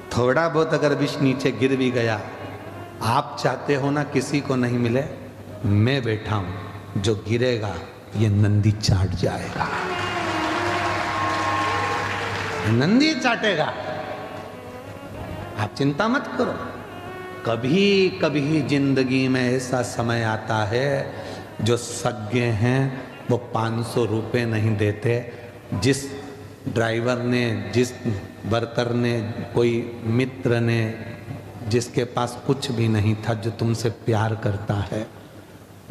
थोड़ा बहुत अगर विष नीचे गिर भी गया, आप चाहते हो ना किसी को नहीं मिले, मैं बैठा हूं, जो गिरेगा ये नंदी चाट जाएगा, नंदी चाटेगा, आप चिंता मत करो। कभी कभी जिंदगी में ऐसा समय आता है जो सज्ञ हैं वो 500 रुपये नहीं देते। जिस ड्राइवर ने, जिस वर्कर ने, कोई मित्र ने, जिसके पास कुछ भी नहीं था, जो तुमसे प्यार करता है,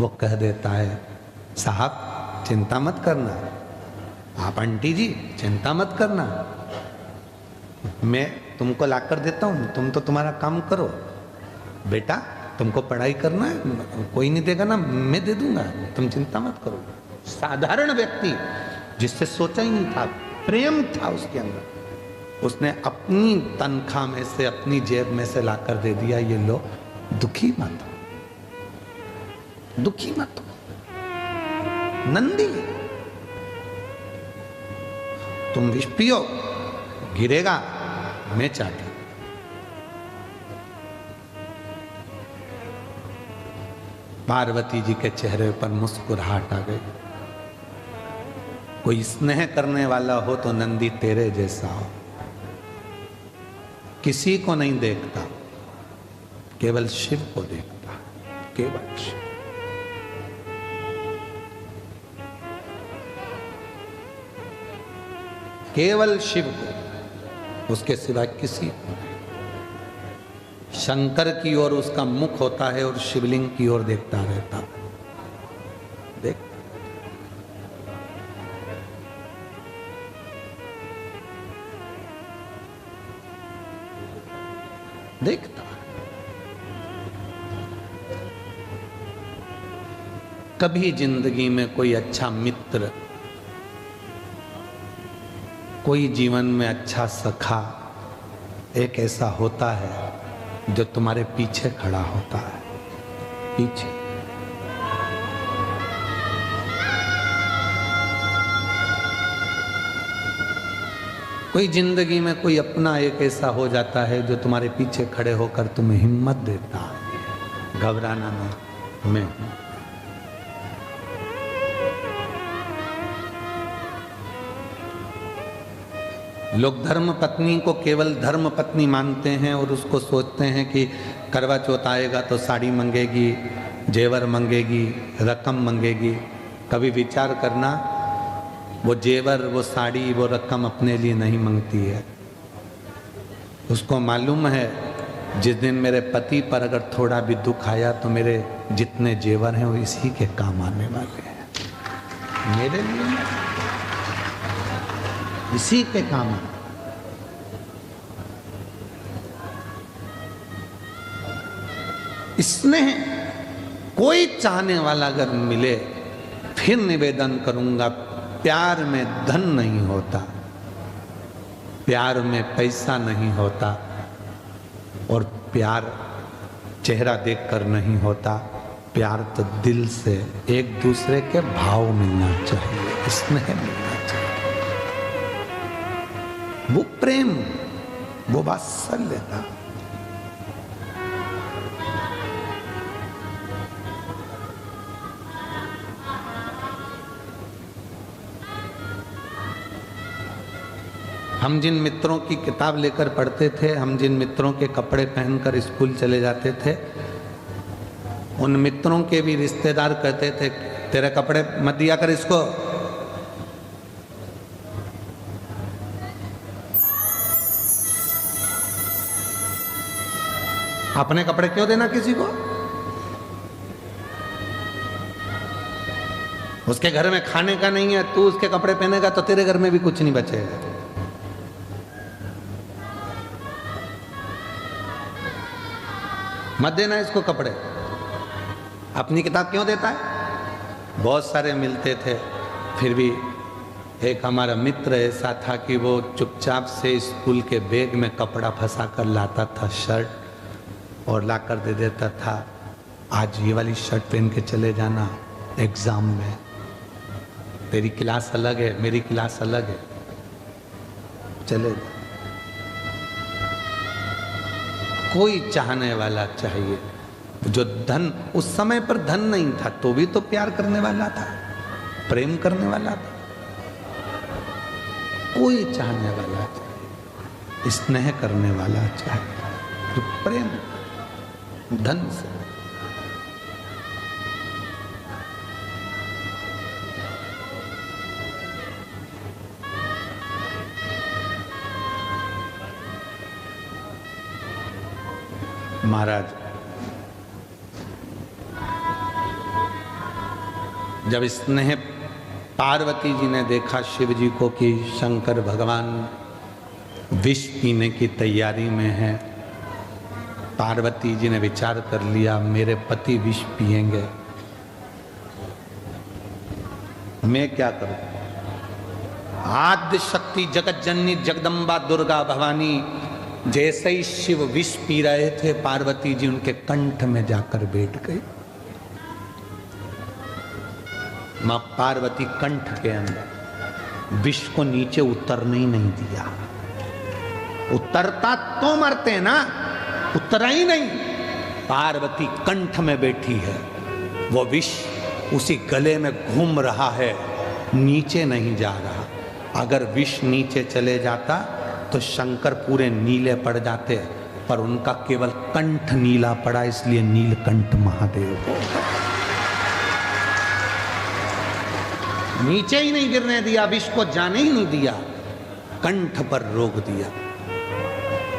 वो कह देता है, साहब चिंता मत करना, आप आंटी जी चिंता मत करना, मैं तुमको ला कर देता हूँ, तुम तो तुम्हारा काम करो। बेटा तुमको पढ़ाई करना है, कोई नहीं देगा ना, मैं दे दूंगा, तुम चिंता मत करो। साधारण व्यक्ति जिससे सोचा ही नहीं था, प्रेम था उसके अंदर, उसने अपनी तनख्वाह में से, अपनी जेब में से लाकर दे दिया, ये लो, दुखी मत हो, दुखी मत हो। नंदी, तुम विष पियो, गिरेगा, मैं चाहता। पार्वती जी के चेहरे पर मुस्कुराहट आ गई। कोई स्नेह करने वाला हो तो नंदी तेरे जैसा हो, किसी को नहीं देखता, केवल शिव को देखता। केवल शिव। केवल शिव को, उसके सिवाय किसी को नहीं। शंकर की ओर उसका मुख होता है और शिवलिंग की ओर देखता रहता है। देख, देखता है। कभी जिंदगी में कोई अच्छा मित्र, कोई जीवन में अच्छा सखा एक ऐसा होता है जो तुम्हारे पीछे खड़ा होता है, पीछे। कोई जिंदगी में कोई अपना एक ऐसा हो जाता है जो तुम्हारे पीछे खड़े होकर तुम्हें हिम्मत देता है, घबराना नहीं, मैं हूं। लोग धर्म पत्नी को केवल धर्म पत्नी मानते हैं और उसको सोचते हैं कि करवा चौथ आएगा तो साड़ी मांगेगी, जेवर मांगेगी, रकम मांगेगी। कभी विचार करना, वो जेवर, वो साड़ी, वो रकम अपने लिए नहीं मांगती है। उसको मालूम है जिस दिन मेरे पति पर अगर थोड़ा भी दुख आया तो मेरे जितने जेवर हैं वो इसी के काम आने वाले हैं, मेरे लिए इसी के काम। स्नेह कोई चाहने वाला अगर मिले, फिर निवेदन करूंगा, प्यार में धन नहीं होता, प्यार में पैसा नहीं होता, और प्यार चेहरा देखकर नहीं होता। प्यार तो दिल से एक दूसरे के भाव मिलना चाहिए, स्नेह मिलना चाहिए, वो प्रेम, वो वात्सल्यता। हम जिन मित्रों की किताब लेकर पढ़ते थे, हम जिन मित्रों के कपड़े पहनकर स्कूल चले जाते थे, उन मित्रों के भी रिश्तेदार कहते थे तेरे कपड़े मत दिया कर इसको। अपने कपड़े क्यों देना किसी को? उसके घर में खाने का नहीं है, तू उसके कपड़े पहनेगा तो तेरे घर में भी कुछ नहीं बचेगा। मत देना इसको कपड़े। अपनी किताब क्यों देता है? बहुत सारे मिलते थे, फिर भी एक हमारा मित्र ऐसा था कि वो चुपचाप से स्कूल के बैग में कपड़ा फंसा कर लाता था, शर्ट, और लाकर दे देता था, आज ये वाली शर्ट पहन के चले जाना एग्जाम में, तेरी क्लास अलग है, मेरी क्लास अलग है, चले जा। कोई चाहने वाला चाहिए, जो धन, उस समय पर धन नहीं था तो भी तो प्यार करने वाला था, प्रेम करने वाला था। कोई चाहने वाला चाहिए, स्नेह करने वाला चाहिए, जो प्रेम धन से। महाराज, जब स्नेह पार्वती जी ने देखा शिव जी को कि शंकर भगवान विष पीने की तैयारी में है, पार्वती जी ने विचार कर लिया मेरे पति विष पिएंगे, मैं क्या करूं? आद्य शक्ति जगत जननी जगदम्बा दुर्गा भवानी जैसे ही शिव विष पी रहे थे, पार्वती जी उनके कंठ में जाकर बैठ गई। मां पार्वती कंठ के अंदर विष को नीचे उतरने ही नहीं दिया। उतरता तो मरते ना, उतरा ही नहीं। पार्वती कंठ में बैठी है, वो विष उसी गले में घूम रहा है, नीचे नहीं जा रहा। अगर विष नीचे चले जाता तो शंकर पूरे नीले पड़ जाते, पर उनका केवल कंठ नीला पड़ा, इसलिए नीलकंठ महादेव हो गए। नीचे ही नहीं गिरने दिया, विष को जाने ही नहीं दिया, कंठ पर रोक दिया।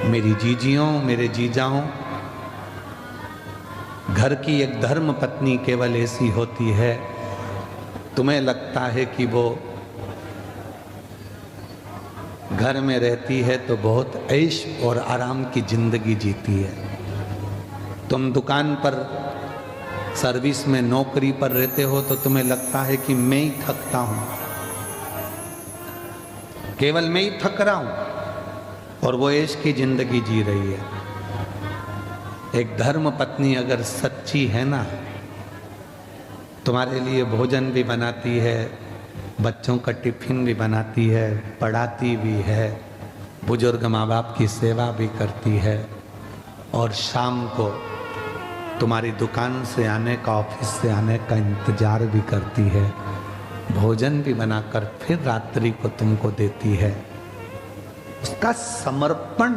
मेरी जीजियों, मेरे जीजाओं, घर की एक धर्म पत्नी केवल ऐसी होती है, तुम्हें लगता है कि वो घर में रहती है तो बहुत ऐश और आराम की जिंदगी जीती है। तुम दुकान पर सर्विस में नौकरी पर रहते हो तो तुम्हें लगता है कि मैं ही थकता हूं, केवल मैं ही थक रहा हूं, और वो ऐश की जिंदगी जी रही है। एक धर्म पत्नी अगर सच्ची है ना, तुम्हारे लिए भोजन भी बनाती है, बच्चों का टिफिन भी बनाती है, पढ़ाती भी है, बुजुर्ग माँ बाप की सेवा भी करती है, और शाम को तुम्हारी दुकान से आने का, ऑफिस से आने का इंतजार भी करती है, भोजन भी बनाकर फिर रात्रि को तुमको देती है। उसका समर्पण,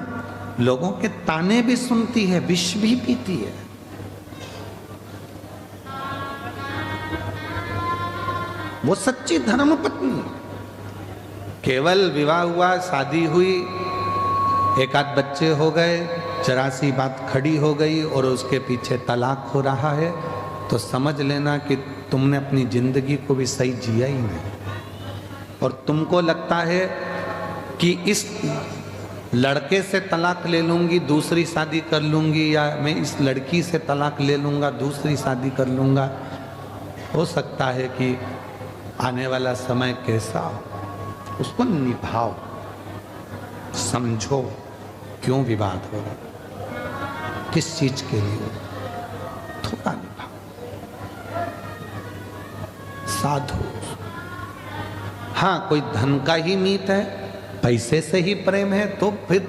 लोगों के ताने भी सुनती है, विष भी पीती है। वो सच्ची धर्म पत्नी। केवल विवाह हुआ, शादी हुई, एक आध बच्चे हो गए, जरा सी बात खड़ी हो गई और उसके पीछे तलाक हो रहा है, तो समझ लेना कि तुमने अपनी जिंदगी को भी सही जिया ही नहीं। और तुमको लगता है कि इस लड़के से तलाक ले लूंगी, दूसरी शादी कर लूंगी, या मैं इस लड़की से तलाक ले लूंगा, दूसरी शादी कर लूंगा। हो सकता है कि आने वाला समय कैसा हो, उसको निभाओ, समझो क्यों विवाद हो रहा, किस चीज के लिए, थोड़ा निभाओ, साधु। हाँ, कोई धन का ही मीत है, पैसे से ही प्रेम है, तो फिर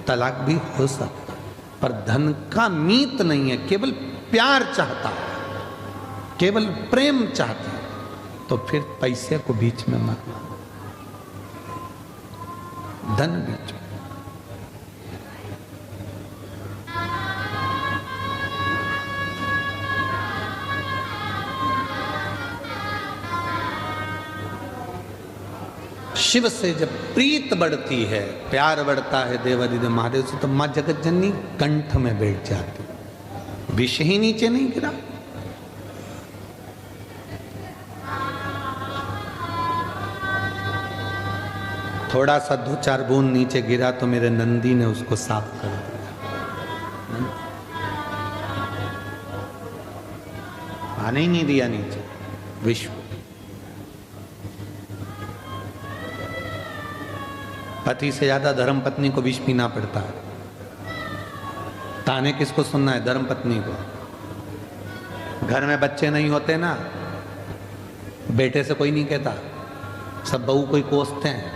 तलाक भी हो सकता, पर धन का मीत नहीं है, केवल प्यार चाहता है, केवल प्रेम चाहता है, तो फिर पैसे को बीच में मत लाओ, धन बीच में। शिव से जब प्रीत बढ़ती है, प्यार बढ़ता है देवादिदेव महादेव से, तो मां जगत जननी कंठ में बैठ जाती, विष ही नीचे नहीं गिरा। थोड़ा सा 2-4 बूंद नीचे गिरा तो मेरे नंदी ने उसको साफ कर दिया, आने ही नहीं दिया नीचे विश्व। पति से ज्यादा धर्म पत्नी को विष पीना पड़ता है। ताने किसको सुनना है? धर्म पत्नी को। घर में बच्चे नहीं होते ना, बेटे से कोई नहीं कहता, सब बहू को ही कोसते हैं,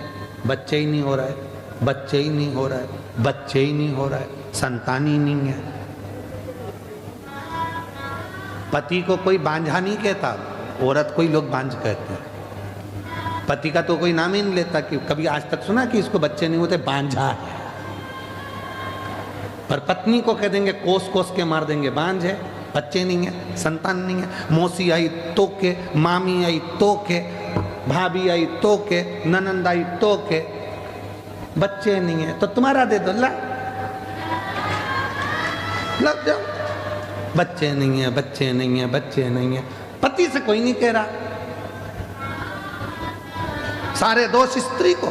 बच्चे ही नहीं हो रहा है, बच्चे ही नहीं हो रहा है, बच्चे ही नहीं हो रहा है, संतान ही नहीं है। पति को कोई बांझा नहीं कहता, औरत को ही लोग बांझ कहते हैं। पति का तो कोई नाम ही नहीं लेता, कि कभी आज तक सुना कि इसको बच्चे नहीं होते, बांझा है। पर पत्नी को कह देंगे, कोस कोस के मार देंगे, बांझ है, बच्चे नहीं है, संतान नहीं है। मौसी आई तो के, मामी आई तो के, भाभी आई तो के, ननंद आई तो के, बच्चे नहीं है तो तुम्हारा दे दो, लग जाओ। बच्चे नहीं है, बच्चे नहीं है, बच्चे नहीं है, पति से कोई नहीं कह रहा। सारे दोष स्त्री को,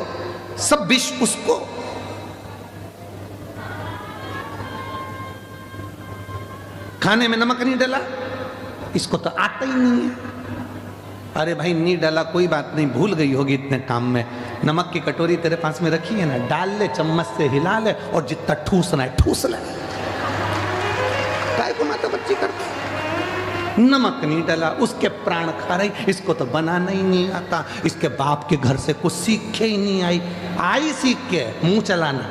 सब विष उसको। खाने में नमक नहीं डाला, इसको तो आता ही नहीं है। अरे भाई नहीं डाला कोई बात नहीं, भूल गई होगी इतने काम में। नमक की कटोरी तेरे पास में रखी है ना, डाल ले, चम्मच से हिला ले, और जितना ठूसना है ठूस ले। काय को माता बच्ची करती, नमक नहीं डाला, उसके प्राण खा रही, इसको तो बनाना ही नहीं आता, इसके बाप के घर से कुछ सीख के ही नहीं आई। आई सीख के मुंह चलाना,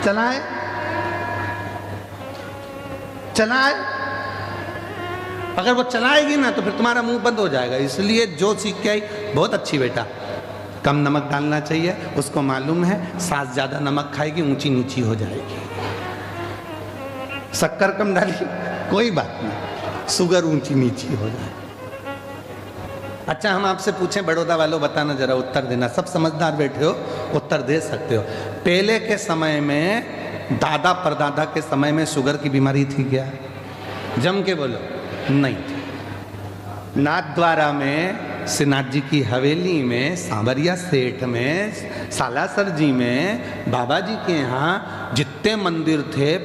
चलाए चलाए, अगर वो चलाएगी ना तो फिर तुम्हारा मुंह बंद हो जाएगा। इसलिए जो सीख के आई, बहुत अच्छी बेटा, कम नमक डालना चाहिए। उसको मालूम है सास ज्यादा नमक खाएगी ऊंची नीची हो जाएगी। शक्कर कम डाली, कोई बात नहीं, शुगर ऊंची नीची हो जाए। अच्छा, हम आपसे पूछें बड़ौदा वालों, बताना जरा, उत्तर देना, सब समझदार बैठे हो, उत्तर दे सकते हो। पहले के समय में, दादा परदादा के समय में शुगर की बीमारी थी क्या? जम के बोलो, नहीं थी। नाथद्वारा में, श्रीनाथ जी की हवेली में, सांवरिया सेठ में, सालासर जी में, बाबा जी के यहाँ जितने मंदिर थे,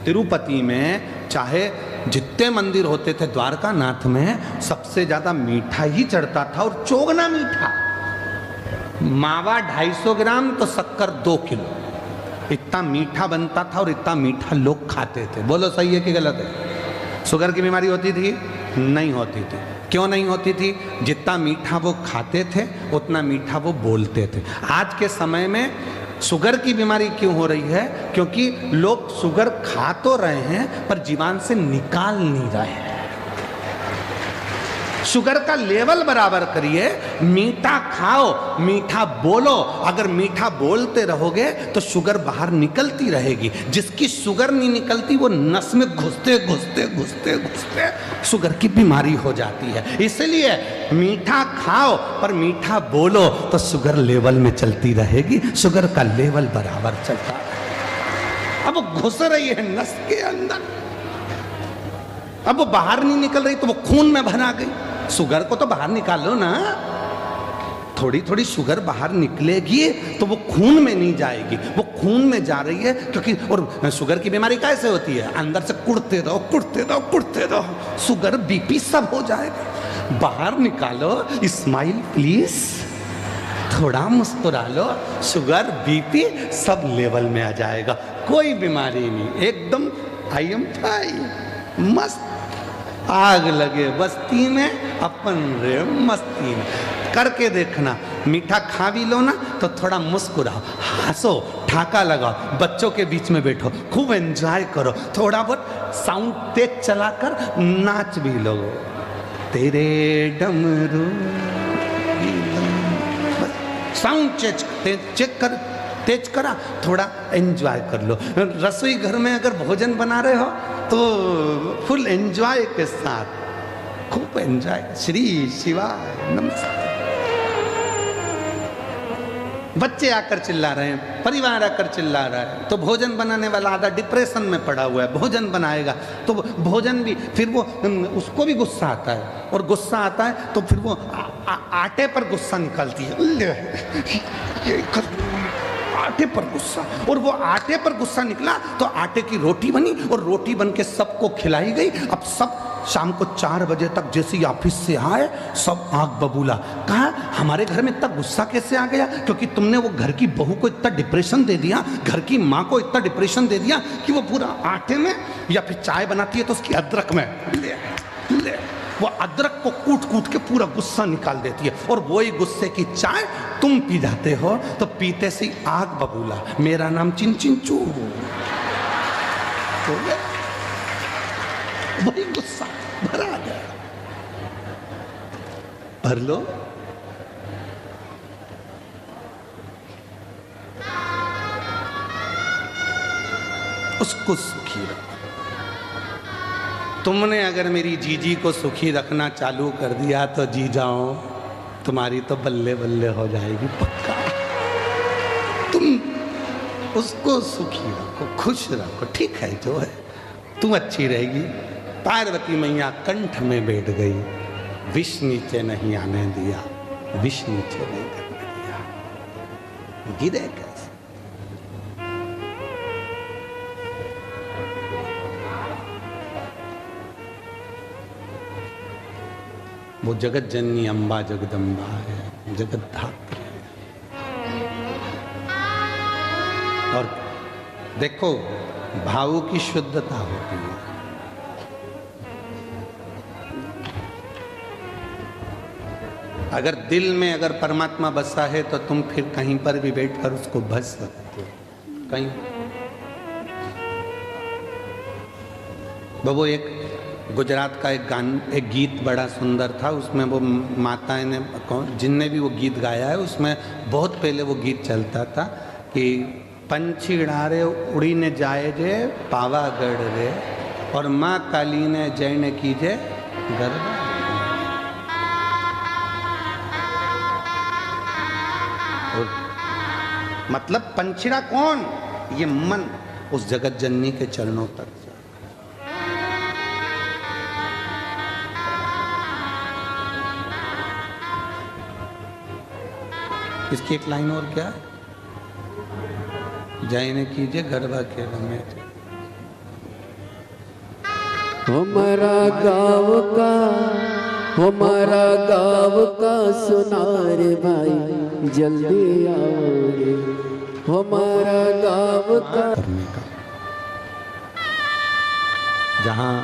तिरुपति में, चाहे जितने मंदिर होते थे, द्वारका नाथ में सबसे ज्यादा मीठा ही चढ़ता था, और चोगना मीठा। मावा 250 ग्राम तो शक्कर 2 किलो, इतना मीठा बनता था और इतना मीठा लोग खाते थे। बोलो सही है कि गलत है? शुगर की बीमारी होती थी? नहीं होती थी। क्यों नहीं होती थी? जितना मीठा वो खाते थे उतना मीठा वो बोलते थे। आज के समय में शुगर की बीमारी क्यों हो रही है? क्योंकि लोग शुगर खा तो रहे हैं पर जीवन से निकाल नहीं रहे हैं। शुगर का लेवल बराबर करिए, मीठा खाओ, मीठा बोलो। अगर मीठा बोलते रहोगे तो शुगर बाहर निकलती रहेगी। जिसकी शुगर नहीं निकलती वो नस में घुसते घुसते घुसते घुसते शुगर की बीमारी हो जाती है। इसलिए मीठा खाओ पर मीठा बोलो तो शुगर लेवल में चलती रहेगी, शुगर का लेवल बराबर चलता रहेगा। अब वो घुस रही है नस के अंदर, अब वो बाहर नहीं निकल रही तो वो खून में भरा गई। शुगर को तो बाहर निकालो ना, थोड़ी थोड़ी शुगर बाहर निकलेगी तो वो खून में नहीं जाएगी, वो खून में जा रही है। क्योंकि और शुगर की बीमारी कैसे होती है? अंदर से कुड़ते रहो कुड़ते रहो कुड़ते रहो, शुगर बीपी सब हो जाएगा। बाहर निकालो, स्माइल प्लीज, थोड़ा मुस्कुरा लो, शुगर बीपी सब लेवल में आ जाएगा। कोई बीमारी नहीं, एकदम आई एम फाइन, मस्त। आग लगे बस्ती में, अपन रे मस्ती में। करके देखना, मीठा खा भी लो ना तो थोड़ा मुस्कुराओ, हंसो, ठाका लगाओ, बच्चों के बीच में बैठो, खूब एंजॉय करो, थोड़ा बहुत साउंड तेज चलाकर नाच भी लो। तेरे डमरू साउंड चेक कर, तेज करा, थोड़ा एंजॉय कर लो। रसोई घर में अगर भोजन बना रहे हो तो फुल एंजॉय के साथ, खूब एंजॉय। श्री शिवाय नमस्ते। बच्चे आकर चिल्ला रहे हैं, परिवार आकर चिल्ला रहा है, तो भोजन बनाने वाला आधा डिप्रेशन में पड़ा हुआ है, भोजन बनाएगा तो भोजन भी, फिर वो उसको भी गुस्सा आता है, और गुस्सा आता है तो फिर वो आटे पर गुस्सा निकालती है, आटे पर गुस्सा। और वो आटे पर गुस्सा निकला तो आटे की रोटी बनी, और रोटी बन के सबको खिलाई गई। अब सब शाम को 4 बजे तक जैसे ऑफिस से आए, सब आंख बबूला, कहा हमारे घर में इतना गुस्सा कैसे आ गया? क्योंकि तुमने वो घर की बहू को इतना डिप्रेशन दे दिया, घर की माँ को इतना डिप्रेशन दे दिया कि वो पूरा आटे में, या फिर चाय बनाती है तो उसकी अदरक में ले वो अदरक को कूट कूट के पूरा गुस्सा निकाल देती है। और वही गुस्से की चाय तुम पी जाते हो, तो पीते से आग बबूला, मेरा नाम चिंचिंचू, वही गुस्सा भरा गया। भर लो। उसको सुखी रखो। तुमने अगर मेरी जीजी को सुखी रखना चालू कर दिया तो जी जाओ, तुम्हारी तो बल्ले बल्ले हो जाएगी पक्का। तुम उसको सुखी रखो, खुश रखो, ठीक है जो है, तुम अच्छी रहेगी। पार्वती मैया कंठ में बैठ गई, विष नीचे नहीं आने दिया, विष नीचे नहीं करने दिया, गिरे कैसे? वो जगत जननी अम्बा जगदम्बा है, जगत धात्री। और देखो, भावों की शुद्धता होती है। अगर दिल में अगर परमात्मा बसा है तो तुम फिर कहीं पर भी बैठकर उसको भज सकते हो। कहीं वो एक गुजरात का एक गीत बड़ा सुंदर था, उसमें वो माताएं ने, जिनने भी वो गीत गाया है, उसमें बहुत पहले वो गीत चलता था कि पंछीड़ा रे उड़ी ने जाए जे पावागढ़ रे, और माँ काली ने जय ने कीजे गरबा। मतलब पंछीड़ा कौन? ये मन उस जगत जननी के चरणों तक। इसकी एक लाइन और क्या है? जय ने कीजिए गरबा के रमेश। हमारा गाँव का सुनार भाई जल्दी आओ रे, हमारा गाँव का करने का, जहां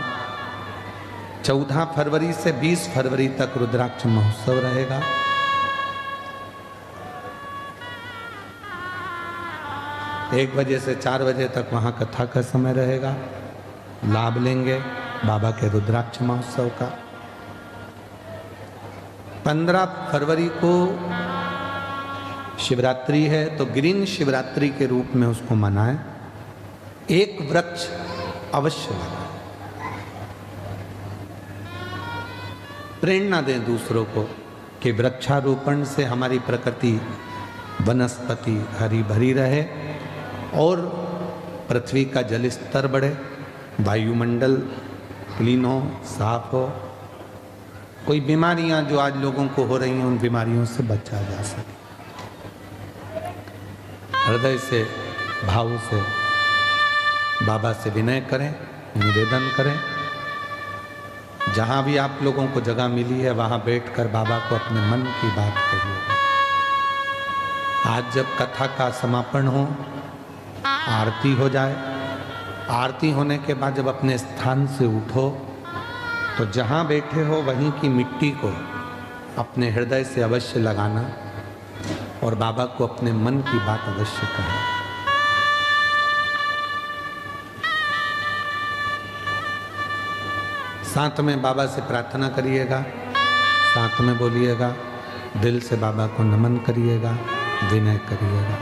14 फरवरी से 20 फरवरी तक रुद्राक्ष महोत्सव रहेगा। एक बजे से 4 बजे तक वहां कथा का समय रहेगा। लाभ लेंगे बाबा के रुद्राक्ष महोत्सव का। 15 फरवरी को शिवरात्रि है, तो ग्रीन शिवरात्रि के रूप में उसको मनाएं। एक वृक्ष अवश्य लगाएं, प्रेरणा दें दूसरों को कि वृक्षारोपण से हमारी प्रकृति वनस्पति हरी भरी रहे और पृथ्वी का जल स्तर बढ़े, वायुमंडल क्लीन हो, साफ हो, कोई बीमारियां जो आज लोगों को हो रही हैं उन बीमारियों से बचा जा सके। हृदय से भाव से बाबा से विनय करें, निवेदन करें। जहां भी आप लोगों को जगह मिली है वहां बैठकर बाबा को अपने मन की बात करिए। आज जब कथा का समापन हो, आरती हो जाए, आरती होने के बाद जब अपने स्थान से उठो तो जहाँ बैठे हो वहीं की मिट्टी को अपने हृदय से अवश्य लगाना और बाबा को अपने मन की बात अवश्य कहना। साथ में बाबा से प्रार्थना करिएगा, साथ में बोलिएगा, दिल से बाबा को नमन करिएगा, विनय करिएगा।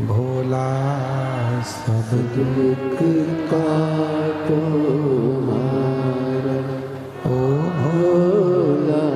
भोला सब दुख का तुम्हारा, ओ भोला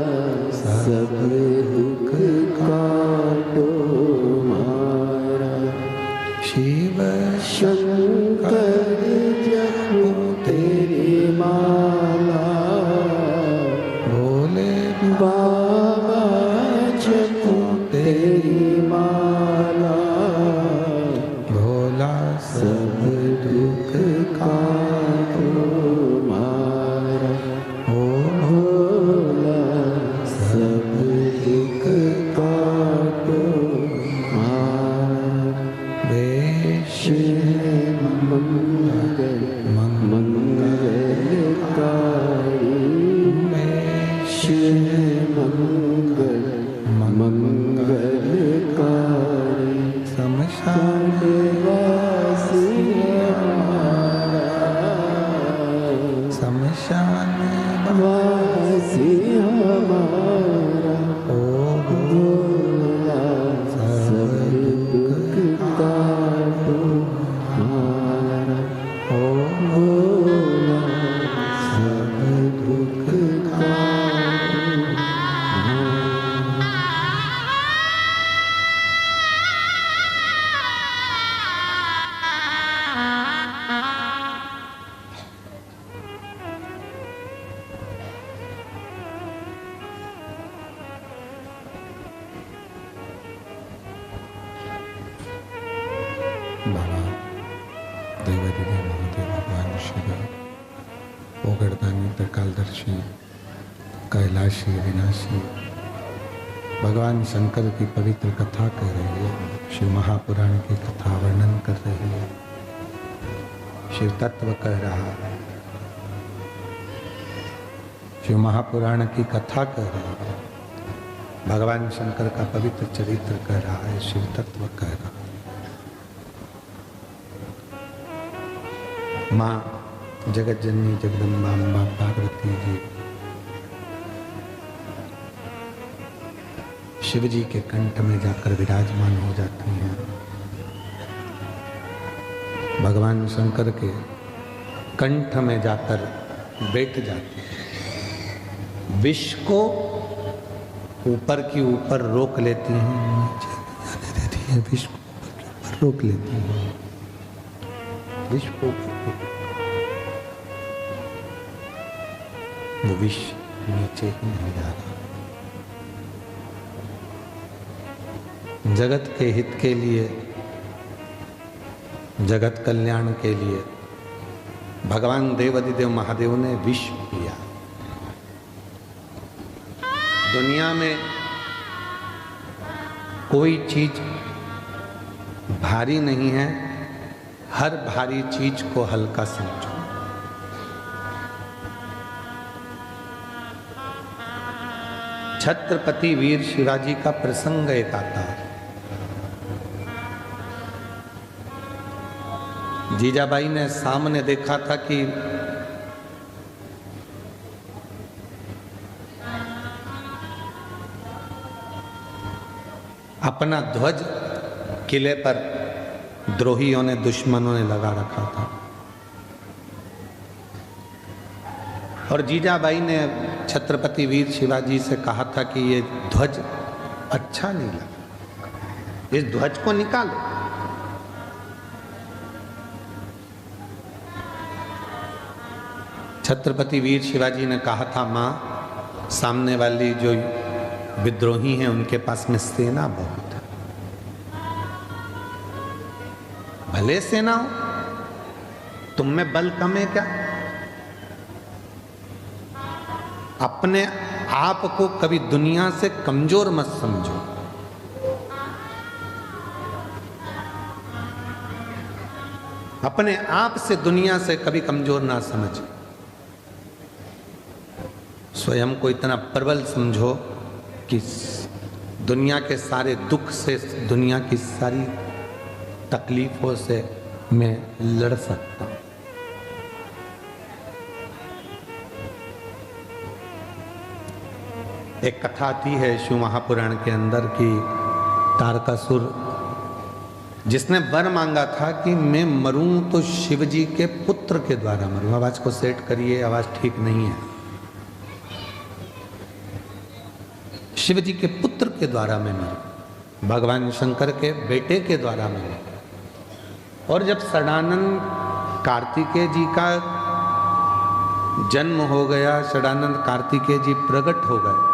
वासी हमारा भोला सब दुख काटो हमारा भोला सब दुख काटो हमारा। बाबा देवादिदेव महादेव भगवान शिव ओगड़दानी त्रिकालदर्शी कैलाशी विनाशी भगवान शंकर की पवित्र कथा कह रही है। शिव महापुराण की कथा वर्णन कर रही है। शिव तत्व कह रहा है। शिव महापुराण की कथा कह रही है। भगवान शंकर का पवित्र चरित्र कह रहा है। शिव तत्व कह रहा है। माँ जगत जननी जगदम्बा अम्बा पार्वती जी शिव जी के कंठ में जाकर विराजमान हो जाती हैं। भगवान शंकर के कंठ में जाकर बैठ जाती हैं। विष को ऊपर की ऊपर रोक लेती हैं, नीचे जाने देती है। विष को ऊपर की ऊपर रोक लेती हैं। विष को वो विष नीचे ही नहीं जा रहा। जगत के हित के लिए, जगत कल्याण के लिए भगवान देवादिदेव महादेव ने विष पिया। दुनिया में कोई चीज भारी नहीं है, हर भारी चीज को हल्का समझो। छत्रपति वीर शिवाजी का प्रसंग एक आता है। जीजाबाई ने सामने देखा था कि अपना ध्वज किले पर द्रोहियों ने, दुश्मनों ने लगा रखा था और जीजाबाई ने छत्रपति वीर शिवाजी से कहा था कि ये ध्वज अच्छा नहीं लगा, इस ध्वज को निकालो। छत्रपति वीर शिवाजी ने कहा था, माँ सामने वाली जो विद्रोही हैं उनके पास में सेना बहुत है। भले सेना हो, तुम में बल कम है क्या? अपने आप को कभी दुनिया से कमजोर मत समझो। अपने आप से दुनिया से कभी कमजोर ना समझो। स्वयं को इतना प्रबल समझो कि दुनिया के सारे दुख से, दुनिया की सारी तकलीफों से मैं लड़ सकता हूं। एक कथा आती है शिव महापुराण के अंदर की तारकासुर जिसने वर मांगा था कि मैं मरूं तो शिव जी के पुत्र के द्वारा मरूं। आवाज को सेट करिए, आवाज ठीक नहीं है। शिव जी के पुत्र के द्वारा मैं मरूं, भगवान शंकर के बेटे के द्वारा मैं मरूं। और जब षडानंद कार्तिकेय जी का जन्म हो गया, षडानंद कार्तिकेय जी प्रकट हो गए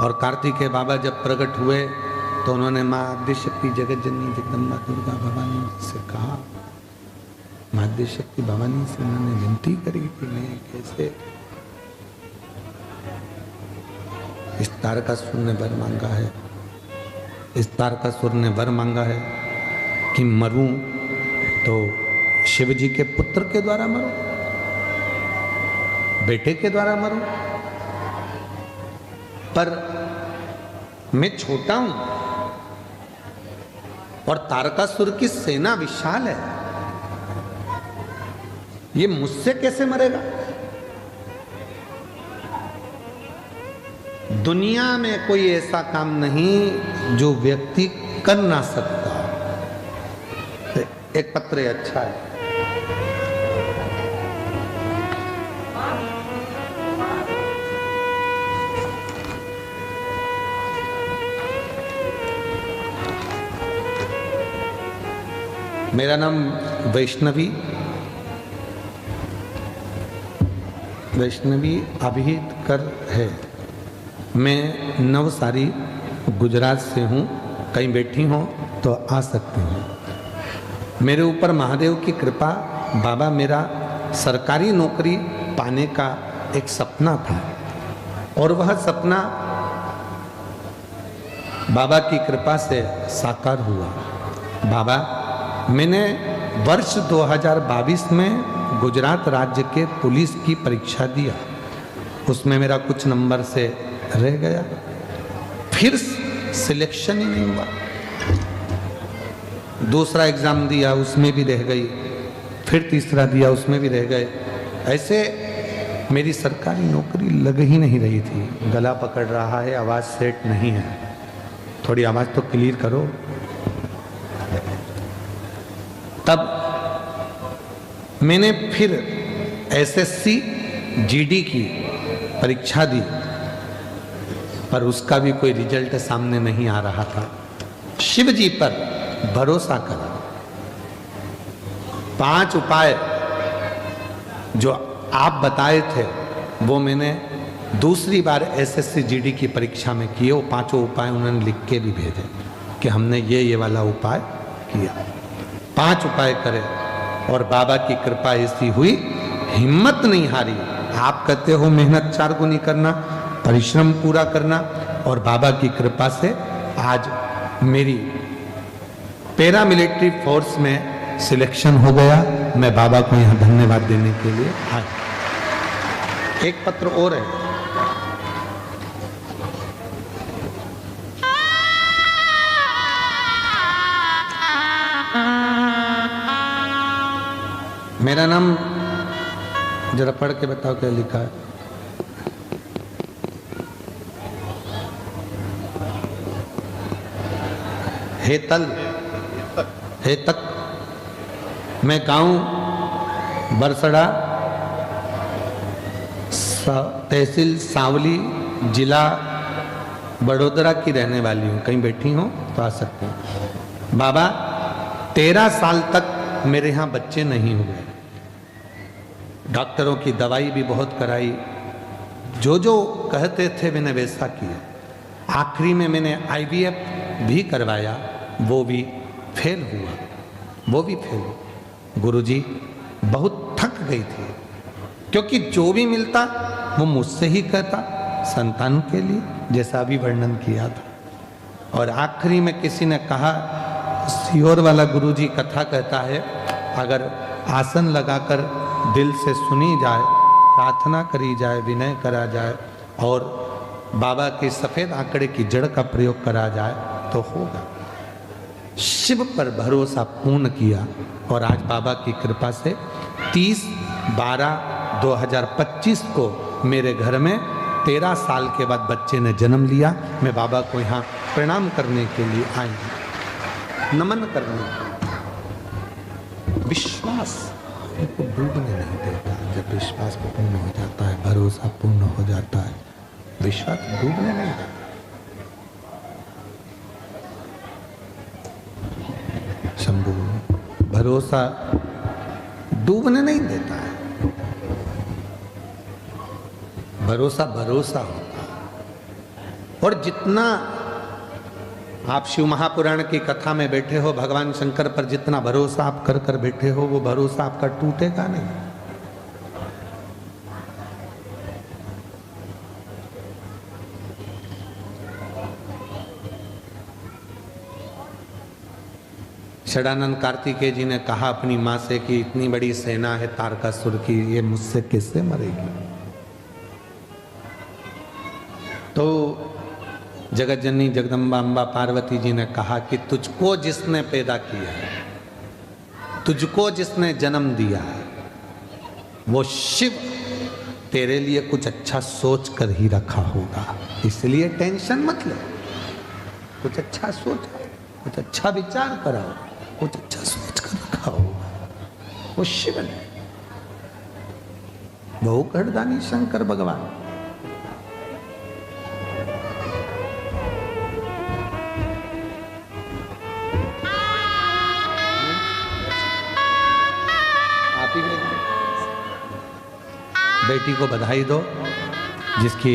और कार्तिकेय बाबा जब प्रकट हुए तो उन्होंने माँ आद्यशक्ति जगत जननी जगदम्बा दुर्गा भवानी से कहा, माँ आद्यशक्ति भवानी से उन्होंने विनती करी कि मैं कैसे, इस तारकासुर ने वर मांगा है, इस तारकासुर ने वर मांगा है कि मरूं तो शिव जी के पुत्र के द्वारा मरूं, बेटे के द्वारा मरूं। पर मैं छोटा हूं और तारकासुर की सेना विशाल है, ये मुझसे कैसे मरेगा? दुनिया में कोई ऐसा काम नहीं जो व्यक्ति कर ना सकता। एक पत्र अच्छा है। मेरा नाम वैष्णवी अभिहितकर है। मैं नवसारी गुजरात से हूँ। कहीं बैठी हो तो आ सकती हूँ। मेरे ऊपर महादेव की कृपा, बाबा मेरा सरकारी नौकरी पाने का एक सपना था और वह सपना बाबा की कृपा से साकार हुआ। बाबा, मैंने वर्ष 2022 में गुजरात राज्य के पुलिस की परीक्षा दिया, उसमें मेरा कुछ नंबर से रह गया, फिर सिलेक्शन ही नहीं हुआ। दूसरा एग्जाम दिया, उसमें भी रह गई, फिर तीसरा दिया, उसमें भी रह गए। ऐसे मेरी सरकारी नौकरी लग ही नहीं रही थी। गला पकड़ रहा है, आवाज़ सेट नहीं है, थोड़ी आवाज़ तो क्लियर करो। तब मैंने फिर एसएससी जीडी की परीक्षा दी, पर उसका भी कोई रिजल्ट सामने नहीं आ रहा था। शिव जी पर भरोसा करा। 5 उपाय जो आप बताए थे वो मैंने दूसरी बार एसएससी जीडी की परीक्षा में किए। वो 5 उपाय उन्होंने लिख के भी भेजे कि हमने ये वाला उपाय किया। 5 उपाय करे और बाबा की कृपा ऐसी हुई, हिम्मत नहीं हारी। आप कहते हो मेहनत 4 गुनी करना, परिश्रम पूरा करना, और बाबा की कृपा से आज मेरी पैरामिलिट्री फोर्स में सिलेक्शन हो गया। मैं बाबा को यहाँ धन्यवाद देने के लिए आया। एक पत्र और है। मेरा नाम जरा पढ़ के बताओ क्या लिखा है। हेतक। मैं गांव बरसड़ा, तहसील सांवली, जिला बड़ोदरा की रहने वाली हूँ। कहीं बैठी हो तो आ सकते हो। बाबा, 13 साल तक मेरे यहाँ बच्चे नहीं हुए। डॉक्टरों की दवाई भी बहुत कराई, जो जो कहते थे मैंने वैसा किया। आखिरी में मैंने IVF भी करवाया, वो भी फेल हुआ। गुरुजी, बहुत थक गई थी, क्योंकि जो भी मिलता वो मुझसे ही कहता, संतान के लिए, जैसा अभी वर्णन किया था। और आखिरी में किसी ने कहा, सियोर वाला गुरुजी कथा कहता है, अगर आसन लगाकर दिल से सुनी जाए, प्रार्थना करी जाए, विनय करा जाए और बाबा के सफेद आंकड़े की जड़ का प्रयोग करा जाए तो होगा। शिव पर भरोसा पूर्ण किया और आज बाबा की कृपा से 30/12/2025 को मेरे घर में 13 साल के बाद बच्चे ने जन्म लिया। मैं बाबा को यहाँ प्रणाम करने के लिए आई हूँ, नमन करने। विश्वास को डूबने नहीं देता। जब विश्वास पूर्ण हो जाता है, भरोसा पूर्ण हो जाता है, विश्वास डूबने नहीं देता। शंभू, भरोसा डूबने नहीं देता है। भरोसा होता है। और जितना आप शिव महापुराण की कथा में बैठे हो, भगवान शंकर पर जितना भरोसा आप कर कर बैठे हो, वो भरोसा आपका टूटेगा नहीं। षडानंद कार्तिकेय जी ने कहा अपनी मां से कि इतनी बड़ी सेना है तारकासुर की, ये मुझसे किससे मरेगी। तो जगत जननी जगदम्बा अम्बा पार्वती जी ने कहा कि तुझको जिसने पैदा किया है, तुझको जिसने जन्म दिया है, वो शिव तेरे लिए कुछ अच्छा सोच कर ही रखा होगा, इसलिए टेंशन मत ले। कुछ अच्छा सोचा, कुछ अच्छा विचार करा, कुछ अच्छा सोच कर रखा होगा। वो शिव ने, बहुकरदानी शंकर भगवान। आप ही बेटी को बधाई दो, जिसकी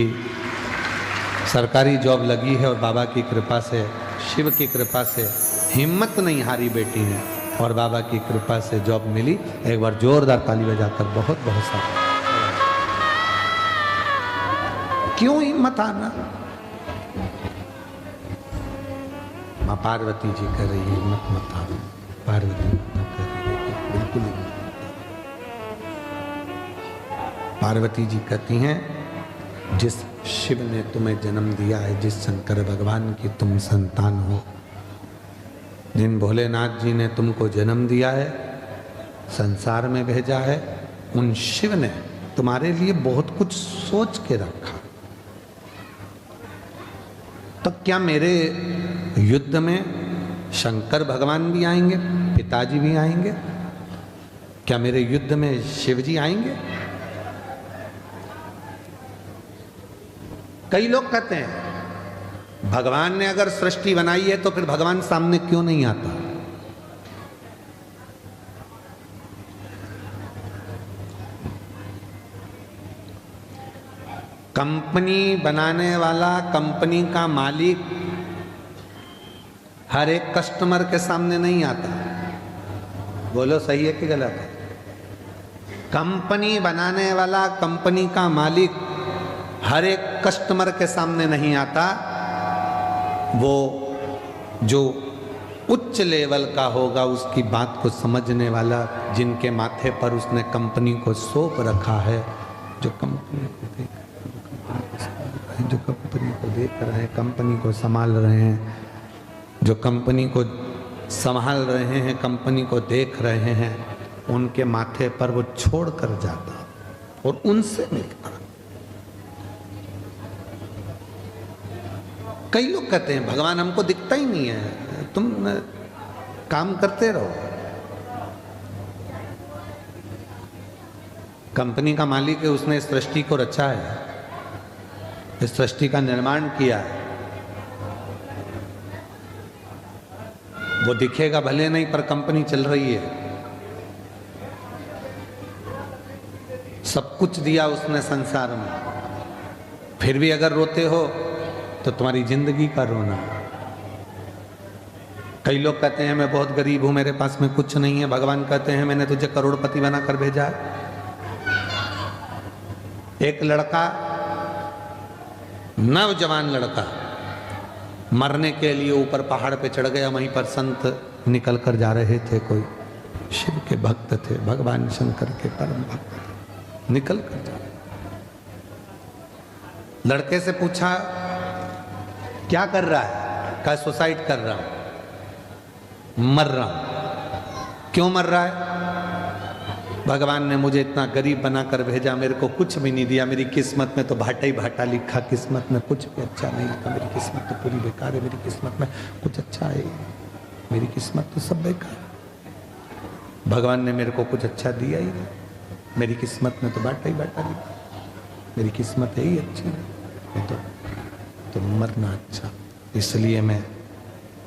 सरकारी जॉब लगी है और बाबा की कृपा से, शिव की कृपा से हिम्मत नहीं हारी बेटी ने और बाबा की कृपा से जॉब मिली। एक बार जोरदार ताली बजाकर बहुत बहुत सारा। क्यों हिम्मत हारना? माँ पार्वती जी कह रही है हिम्मत मत हारो। पार्वती माता कह रही है बिल्कुल हिम्मत मत हारो। पार्वती जी कहती हैं जिस शिव ने तुम्हें जन्म दिया है, जिस शंकर भगवान की तुम संतान हो, जिन भोलेनाथ जी ने तुमको जन्म दिया है, संसार में भेजा है, उन शिव ने तुम्हारे लिए बहुत कुछ सोच के रखा। तो क्या मेरे युद्ध में शंकर भगवान भी आएंगे, पिताजी भी आएंगे? क्या मेरे युद्ध में शिव जी आएंगे? कई लोग कहते हैं भगवान ने अगर सृष्टि बनाई है तो फिर भगवान सामने क्यों नहीं आता? कंपनी बनाने वाला, कंपनी का मालिक हर एक कस्टमर के सामने नहीं आता। बोलो सही है कि गलत है? कंपनी बनाने वाला, कंपनी का मालिक हर एक कस्टमर के सामने नहीं आता। वो जो उच्च लेवल का होगा, उसकी बात को समझने वाला, जिनके माथे पर उसने कंपनी को सौंप रखा है, जो कंपनी को देख रहे हैं, जो कंपनी को देख रहे हैं, कंपनी को संभाल रहे हैं, जो कंपनी को संभाल रहे हैं, कंपनी को देख रहे हैं, उनके माथे पर वो छोड़ कर जाता और उनसे मिलता। कई लोग कहते हैं भगवान हमको दिखता ही नहीं है, तुम काम करते रहो। कंपनी का मालिक है, उसने इस सृष्टि को रचा है, इस सृष्टि का निर्माण किया है। वो दिखेगा भले नहीं, पर कंपनी चल रही है। सब कुछ दिया उसने संसार में, फिर भी अगर रोते हो तो तुम्हारी जिंदगी का रोना। कई लोग कहते हैं मैं बहुत गरीब हूं, मेरे पास में कुछ नहीं है। भगवान कहते हैं मैंने तुझे करोड़पति बनाकर भेजा है। एक लड़का, नौजवान लड़का, मरने के लिए ऊपर पहाड़ पे चढ़ गया। वहीं पर संत निकल कर जा रहे थे, कोई शिव के भक्त थे, भगवान शंकर के परम भक्त, निकल कर जा रहे। लड़के से पूछा क्या कर रहा है? कहा सुसाइड कर रहा हूं, मर रहा हूं। क्यों मर रहा है? भगवान ने मुझे इतना गरीब बनाकर भेजा, मेरे को कुछ भी नहीं दिया। मेरी किस्मत में तो भाटा ही भाटा लिखा, किस्मत में कुछ भी अच्छा नहीं लिखा। मेरी किस्मत तो पूरी बेकार है, मेरी किस्मत में कुछ अच्छा है, मेरी किस्मत तो सब बेकार। भगवान ने मेरे को कुछ अच्छा दिया ही नहीं, मेरी किस्मत में तो भाटा ही भाटा लिखा, मेरी किस्मत है ही अच्छी नहीं, तो मरना अच्छा, इसलिए मैं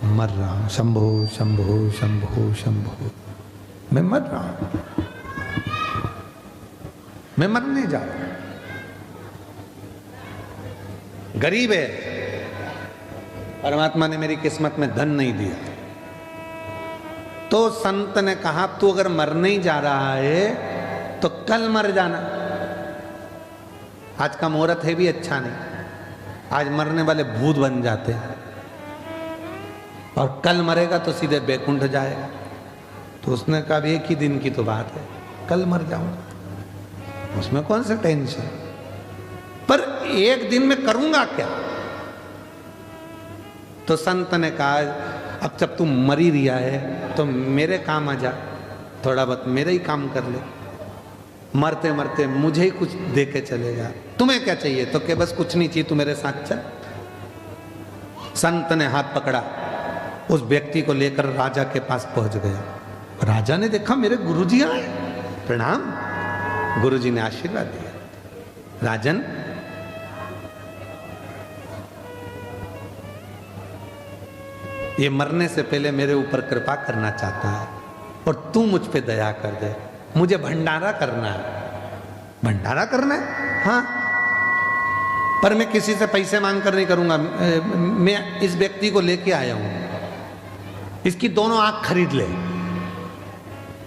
मर रहा हूं। शंभो शंभो शंभो शंभो, मैं मर रहा हूं, मैं मरने जा रहा हूं। गरीब है, परमात्मा ने मेरी किस्मत में धन नहीं दिया। तो संत ने कहा तू अगर मरने ही जा रहा है तो कल मर जाना। आज का मुहूर्त है भी अच्छा नहीं, आज मरने वाले भूत बन जाते हैं, और कल मरेगा तो सीधे बैकुंठ जाएगा। तो उसने कहा एक ही दिन की तो बात है, कल मर जाऊंगा, उसमें कौन सा टेंशन, पर एक दिन में करूंगा क्या? तो संत ने कहा अब जब तू मर ही रिया है तो मेरे काम आ जा, थोड़ा बहुत मेरे ही काम कर ले। मरते मरते मुझे ही कुछ दे के चलेगा, तुम्हें क्या चाहिए? तो के बस कुछ नहीं चाहिए, तू मेरे साथ चल। संत ने हाथ पकड़ा, उस व्यक्ति को लेकर राजा के पास पहुंच गया। राजा ने देखा मेरे गुरुजी आए, प्रणाम। गुरुजी ने आशीर्वाद दिया, राजन ये मरने से पहले मेरे ऊपर कृपा करना चाहता है और तू मुझ पे दया कर दे, मुझे भंडारा करना है। भंडारा करना है? हाँ, पर मैं किसी से पैसे मांग कर नहीं करूंगा। मैं इस व्यक्ति को लेके आया हूं, इसकी दोनों आंख खरीद ले।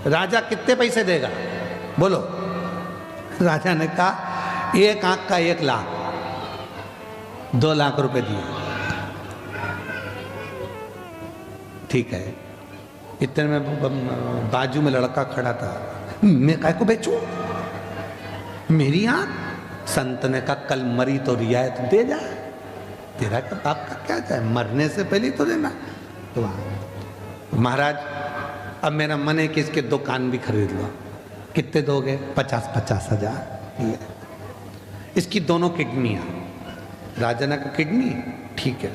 राजा कितने पैसे देगा बोलो? राजा ने कहा एक आंख का 1 लाख, 2 लाख रुपए दिए। ठीक है। इतने में बाजू में लड़का खड़ा था, मैं काय को बेचूं मेरी आंख? संत ने कहा कल मरी तो रियायत दे जा, तेरा क्या बाप का क्या चाहे, मरने से पहले तो देना। तो महाराज अब मेरा मन है कि इसके 2 कान भी खरीद लो। कितने दोगे? 50-50 हजार। इसकी दोनों किडनियां। राजा ने कहा किडनी ठीक है,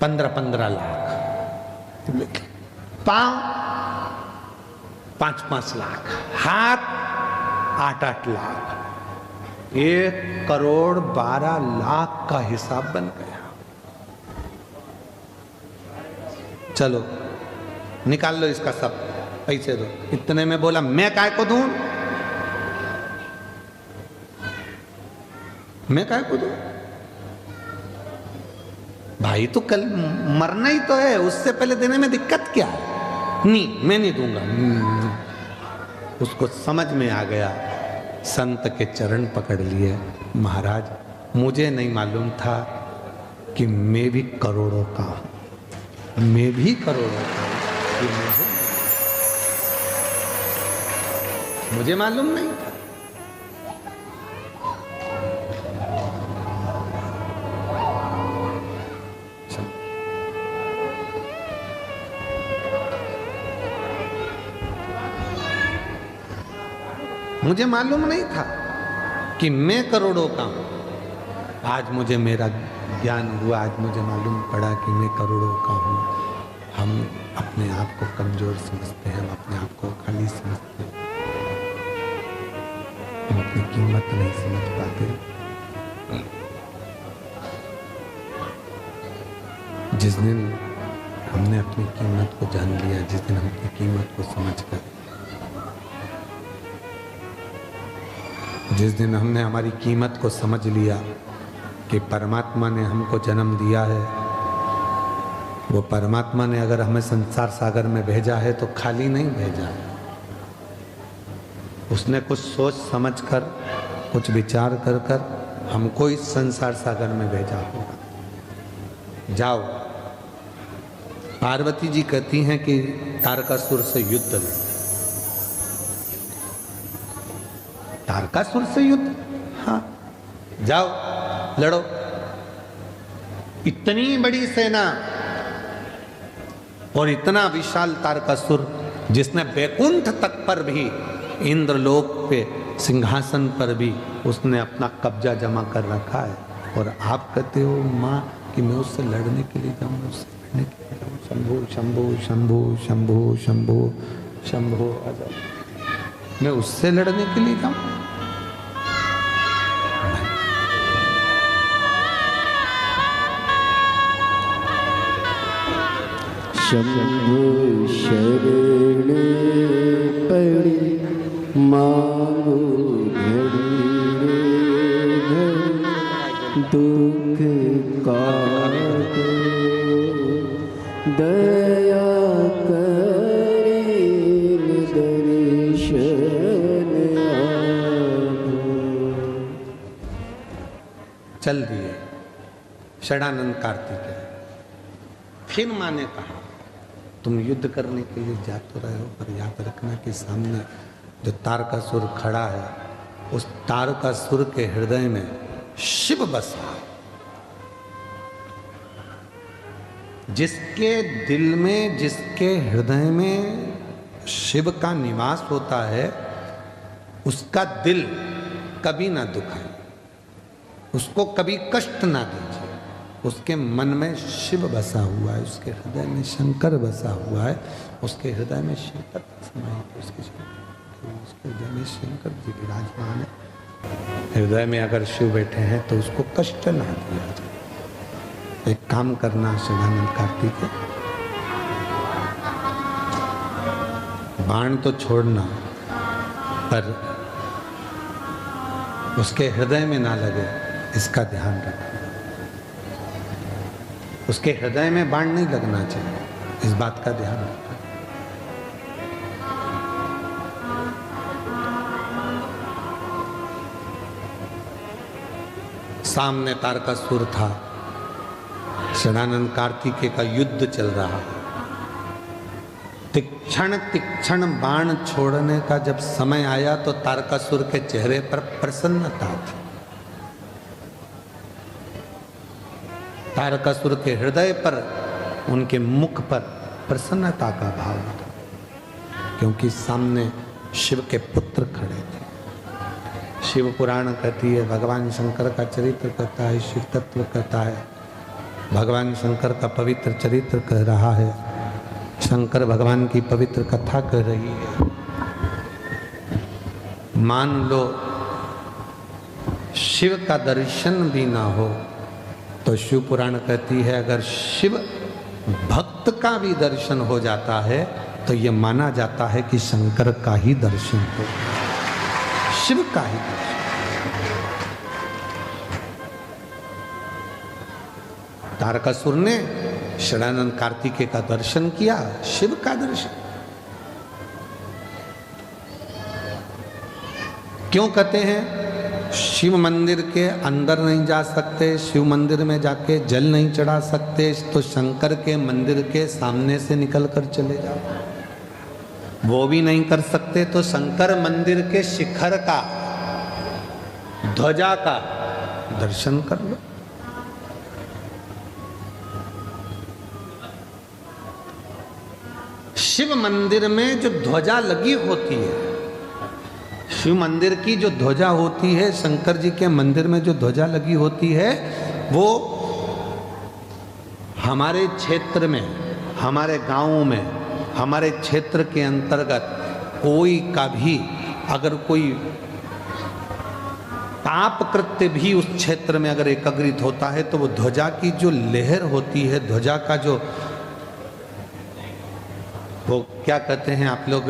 15-15 लाख। पांव 5-5 लाख, हाथ 8-8 लाख, 1,12,00,000 का हिसाब बन गया। चलो निकाल लो इसका सब, पैसे दो। इतने में बोला मैं काय को दूं, मैं काय को दूं? भाई तो कल मरना ही तो है, उससे पहले देने में दिक्कत क्या है? नहीं मैं नहीं दूंगा। उसको समझ में आ गया, संत के चरण पकड़ लिए। महाराज मुझे नहीं मालूम था कि मैं भी करोड़ों का हूं, मैं भी करोड़ों का हूं, मुझे मालूम नहीं था। मुझे मालूम नहीं था कि मैं करोड़ों का हूं। आज मुझे मेरा ज्ञान हुआ, आज मुझे मालूम पड़ा कि मैं करोड़ों का हूं। हम अपने आप को कमजोर समझते हैं, हम अपने आप को खाली समझते हैं, हम अपनी कीमत नहीं समझ पाते। जिस दिन हमने अपनी कीमत को जान लिया, जिस दिन हम अपनी कीमत को समझकर, जिस दिन हमने हमारी कीमत को समझ लिया कि परमात्मा ने हमको जन्म दिया है, वो परमात्मा ने अगर हमें संसार सागर में भेजा है तो खाली नहीं भेजा है। उसने कुछ सोच समझ कर, कुछ विचार कर कर हमको इस संसार सागर में भेजा होगा। जाओ, पार्वती जी कहती हैं कि तारकासुर से युद्ध लड़ो। तारकासुर से युद्ध? हाँ, जाओ लड़ो। इतनी बड़ी सेना और इतना विशाल तारकासुर, जिसने बैकुंठ तक पर भी, इंद्रलोक पे सिंहासन पर भी उसने अपना कब्जा जमा कर रखा है। और आप कहते हो माँ कि मैं उससे लड़ने के लिए जाऊँ, उससे लड़ने के लिए जाऊँ। शंभो शंभो शंभो शंभो शंभो शंभो, मैं उससे लड़ने के लिए जाऊँ? शंभु शरण पड़ी मांगो घड़ी दुख काटो, दया करे दर्शन आओ। चल दिए षडानंद कार्तिकेय। फिर माँ ने कहा तुम युद्ध करने के लिए जा तो रहे हो, पर याद रखना कि सामने जो तारकासुर खड़ा है, उस तारकासुर के हृदय में शिव बसा। जिसके दिल में, जिसके हृदय में शिव का निवास होता है, उसका दिल कभी ना दुखाए, उसको कभी कष्ट ना दीजिए। उसके मन में शिव बसा हुआ है, उसके हृदय में शंकर बसा हुआ है, उसके हृदय में शिव तत्व समाहित है, उसके हृदय में शंकर जी विराजमान है। हृदय में अगर शिव बैठे हैं तो उसको कष्ट ना दिया जाए। एक काम करना शिवानंद कार्तिक, बाण तो छोड़ना पर उसके हृदय में ना लगे, इसका ध्यान रखना। उसके हृदय में बाण नहीं लगना चाहिए, इस बात का ध्यान रखना। सामने तारकासुर था, षडानंद कार्तिकेय का युद्ध चल रहा है। तीक्ष्ण तीक्ष्ण बाण छोड़ने का जब समय आया तो तारकासुर के चेहरे पर प्रसन्नता थी। तारकासुर के हृदय पर, उनके मुख पर प्रसन्नता का भाव था, क्योंकि सामने शिव के पुत्र खड़े थे। शिव पुराण कहती है, भगवान शंकर का चरित्र कहता है, शिव तत्व कहता है, भगवान शंकर का पवित्र चरित्र कह रहा है, शंकर भगवान की पवित्र कथा कह रही है। मान लो शिव का दर्शन भी ना हो तो शिव पुराण कहती है, अगर शिव भक्त का भी दर्शन हो जाता है तो यह माना जाता है कि शंकर का ही दर्शन हो, शिव का ही दर्शन। तारकासुर ने षडानंद कार्तिकेय का दर्शन किया, शिव का दर्शन। क्यों कहते हैं शिव मंदिर के अंदर नहीं जा सकते, शिव मंदिर में जाके जल नहीं चढ़ा सकते, तो शंकर के मंदिर के सामने से निकल कर चले जाओ। वो भी नहीं कर सकते तो शंकर मंदिर के शिखर का, ध्वजा का दर्शन कर लो। शिव मंदिर में जो ध्वजा लगी होती है, शिव मंदिर की जो ध्वजा होती है, शंकर जी के मंदिर में जो ध्वजा लगी होती है, वो हमारे क्षेत्र में, हमारे गांव में, हमारे क्षेत्र के अंतर्गत कोई का भी अगर कोई पाप कृत्य भी उस क्षेत्र में अगर एकत्रित होता है तो वो ध्वजा की जो लहर होती है, ध्वजा का जो वो क्या कहते हैं आप लोग,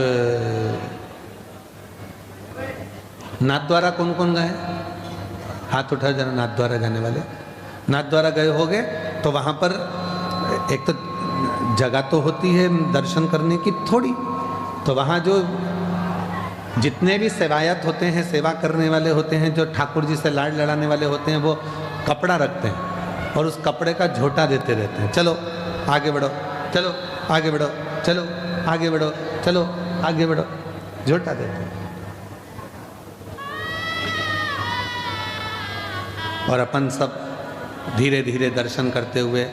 नाथद्वारा कौन कौन गए? हाथ उठाओ जरा, नाथद्वारा जाने वाले। नाथद्वारा गए होगे तो वहाँ पर एक तो जगह तो होती है दर्शन करने की थोड़ी, तो वहाँ जो जितने भी सेवायत होते हैं, सेवा करने वाले होते हैं, जो ठाकुर जी से लाड लड़ाने वाले होते हैं, वो कपड़ा रखते हैं और उस कपड़े का झोटा देते रहते हैं। चलो आगे बढ़ो, चलो आगे बढ़ो, चलो आगे बढ़ो, चलो आगे बढ़ो, झोटा देते हैं। और अपन सब धीरे धीरे दर्शन करते हुए,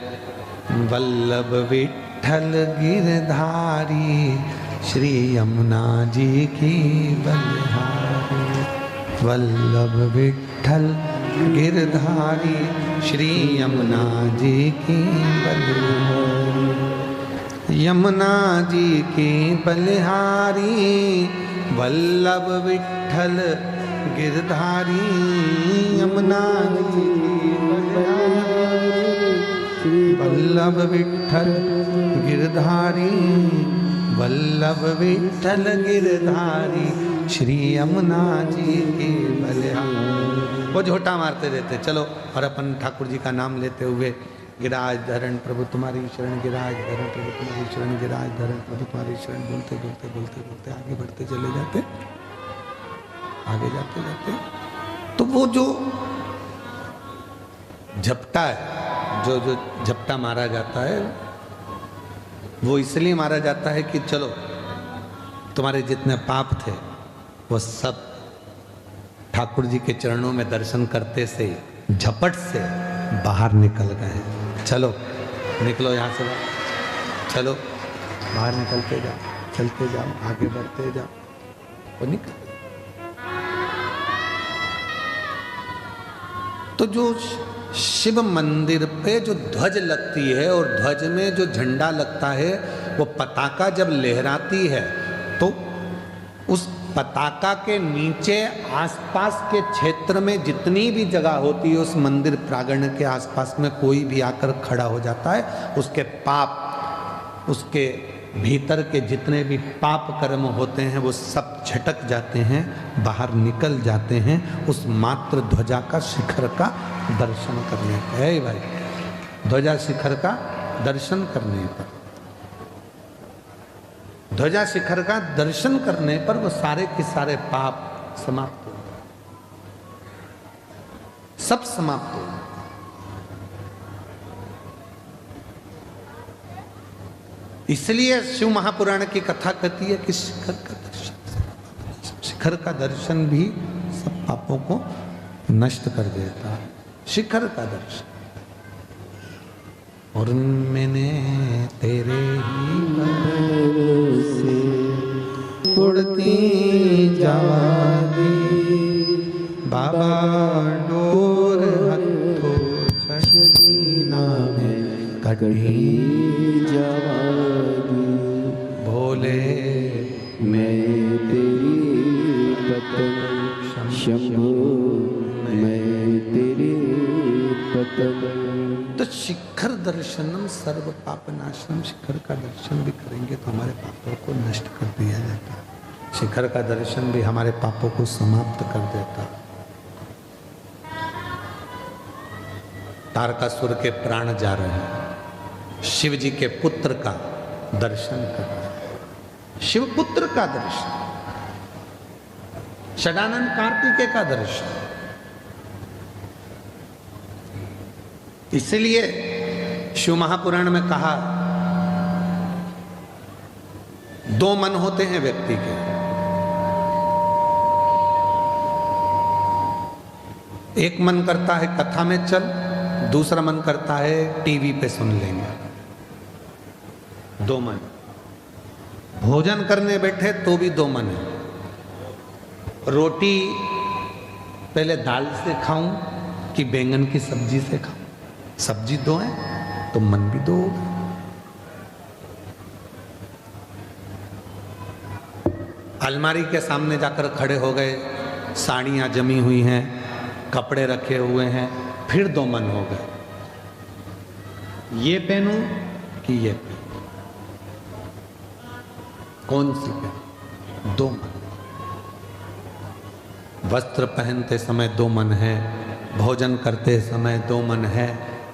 वल्लभ विठ्ठल गिरधारी श्री यमुना जी की बलिहारी, वल्लभ विठ्ठल गिरधारी श्री यमुना जी की बलिहारी, यमुना जी की बलिहारी, वल्लभ विठ्ठल गिरधारी, यमुना जी की बलिहारी, वल्लभ विठ्ठल गिरधारी, वल्लभ विठ्ठल गिरधारी श्री यमुना जी की बलिहारी। वो झोटा मारते रहते, चलो। और अपन ठाकुर जी का नाम लेते हुए, गिराज धरण प्रभु तुम्हारी शरण, गिराज धरण प्रभु तुम्हारी शरण, गिराज धरण प्रभु तुम्हारी शरण, बोलते बोलते बोलते बोलते आगे बढ़ते चले जाते, आगे जाते जाते। तो वो जो झपटा है, जो जो झपटा मारा जाता है, वो इसलिए मारा जाता है कि चलो तुम्हारे जितने पाप थे वो सब ठाकुर जी के चरणों में दर्शन करते से झपट से बाहर निकल गए। चलो निकलो यहाँ से, चलो बाहर निकलते जाओ, चलते जाओ, आगे बढ़ते जाओ। वो निकल तो जो शिव मंदिर पे जो ध्वज लगती है और ध्वज में जो झंडा लगता है, वो पताका जब लहराती है तो उस पताका के नीचे आसपास के क्षेत्र में जितनी भी जगह होती है, उस मंदिर प्रांगण के आसपास में कोई भी आकर खड़ा हो जाता है, उसके पाप, उसके भीतर के जितने भी पाप कर्म होते हैं वो सब झटक जाते हैं, बाहर निकल जाते हैं उस मात्र ध्वजा का शिखर का दर्शन करने पर। है भाई, ध्वजा शिखर का दर्शन करने पर, ध्वजा शिखर का दर्शन करने पर वो सारे के सारे पाप समाप्त हो, सब समाप्त हो। इसलिए शिव महापुराण की कथा कहती है कि शिखर का दर्शन, शिखर का दर्शन भी सब पापों को नष्ट कर देता है। शिखर का दर्शन। और मैंने तेरे ही से उड़ती जावागी बाबा डोर हथो छशीना में कटी जावागी भोले मैं तेरी पतंग शंभो, मैं तेरी पतंग। तो शिखर दर्शनम सर्व पाप नाशनम, शिखर का दर्शन भी करेंगे तो हमारे पापों को नष्ट कर दिया जाता है। शिखर का दर्शन भी हमारे पापों को समाप्त कर देता है। तारकासुर के प्राण जा रहे हैं, शिव जी के पुत्र का दर्शन कर रहे हैं, शिव पुत्र का दर्शन, षडानंद कार्तिकेय का दर्शन। इसलिए शिव महापुराण में कहा, दो मन होते हैं व्यक्ति के, एक मन करता है कथा में चल, दूसरा मन करता है टीवी पे सुन लेंगे। दो मन। भोजन करने बैठे तो भी दो मन है, रोटी पहले दाल से खाऊं कि बैंगन की सब्जी से खाऊं। सब्जी दो है तो मन भी दो होगा। अलमारी के सामने जाकर खड़े हो गए, साड़ियां जमी हुई हैं, कपड़े रखे हुए हैं, फिर दो मन हो गए, ये पहनूं कि ये पहनूं, कौन सी पहनूं? दो मन। वस्त्र पहनते समय दो मन है, भोजन करते समय दो मन है,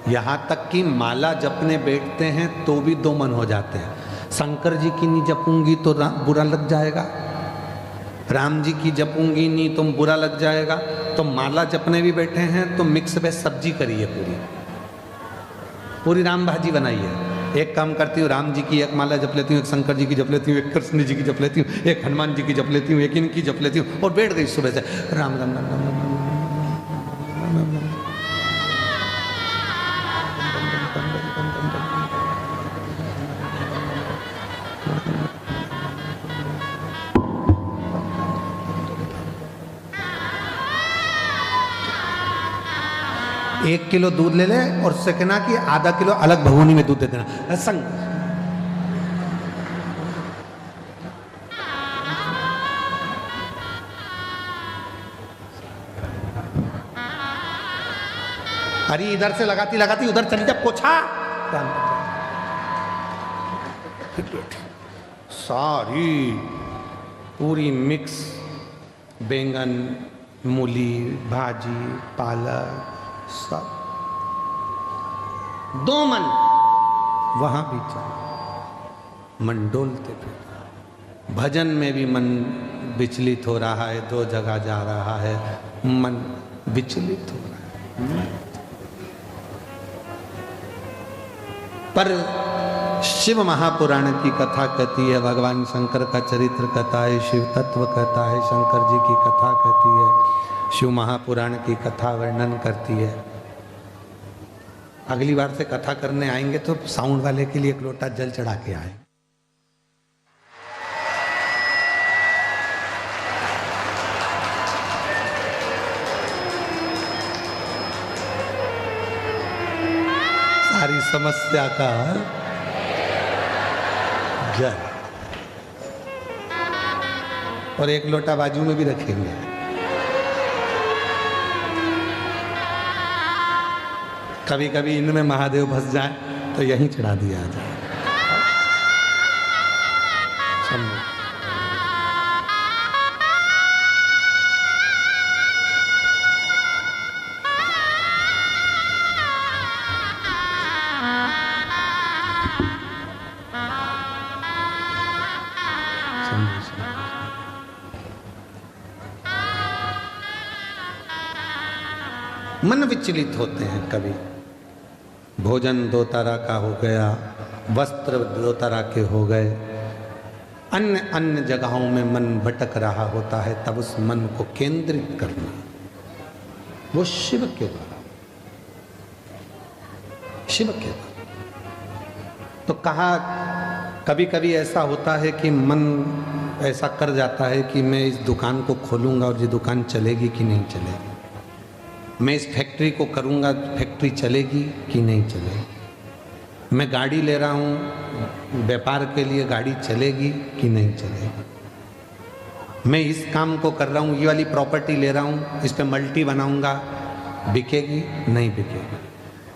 यहाँ तक कि माला जपने बैठते हैं तो भी दो मन हो जाते हैं। शंकर जी की नहीं जपूंगी तो बुरा लग जाएगा, राम जी की जपूंगी नहीं तो बुरा लग जाएगा, तो माला जपने भी बैठे हैं तो मिक्स वेज सब्जी करिए, पूरी राम भाजी बनाइए। एक काम करती हूँ, राम जी की एक माला जप लेती हूँ, एक शंकर जी की जप लेती हूँ, एक कृष्ण जी की जप लेती हूँ, एक हनुमान जी की जप लेती हूँ, एक इनकी जप लेती हूँ, और बैठ गई सुबह से राम राम राम राम राम। एक किलो दूध ले ले और उससे कहना कि आधा किलो अलग भगोनी में दूध दे देना। संग अरे इधर से लगाती लगाती उधर चली जा, पोछा सारी पूरी मिक्स बैंगन, मूली, भाजी, पालक, सब दो मन वहां भी चल, मन डोलते फिर। भजन में भी मन विचलित हो रहा है, दो जगह जा रहा है, मन विचलित हो रहा है। पर शिव महापुराण की कथा कहती है, भगवान शंकर का चरित्र कथा है, शिव तत्व कथा है, शंकर जी की कथा कहती है, शिव महापुराण की कथा वर्णन करती है। अगली बार से कथा करने आएंगे तो साउंड वाले के लिए एक लोटा जल चढ़ा के आए। सारी समस्या का जल। और एक लोटा बाजू में भी रखेंगे। कभी कभी इनमें महादेव फंस जाए तो यहीं चढ़ा दिया जाए। शंभू। मन विचलित होते हैं कभी। भोजन दो तरह का हो गया, वस्त्र दो तरह के हो गए, अन्य अन्य जगहों में मन भटक रहा होता है, तब उस मन को केंद्रित करना वो शिव के द्वारा, शिव के द्वारा। तो कहा कभी कभी ऐसा होता है कि मन ऐसा कर जाता है कि मैं इस दुकान को खोलूंगा और ये दुकान चलेगी कि नहीं चलेगी, मैं इस फैक्ट्री को करूंगा, फैक्ट्री चलेगी कि नहीं चलेगी, मैं गाड़ी ले रहा हूँ व्यापार के लिए, गाड़ी चलेगी कि नहीं चलेगी, मैं इस काम को कर रहा हूँ, ये वाली प्रॉपर्टी ले रहा हूँ, इस पे मल्टी बनाऊंगा, बिकेगी नहीं बिकेगी,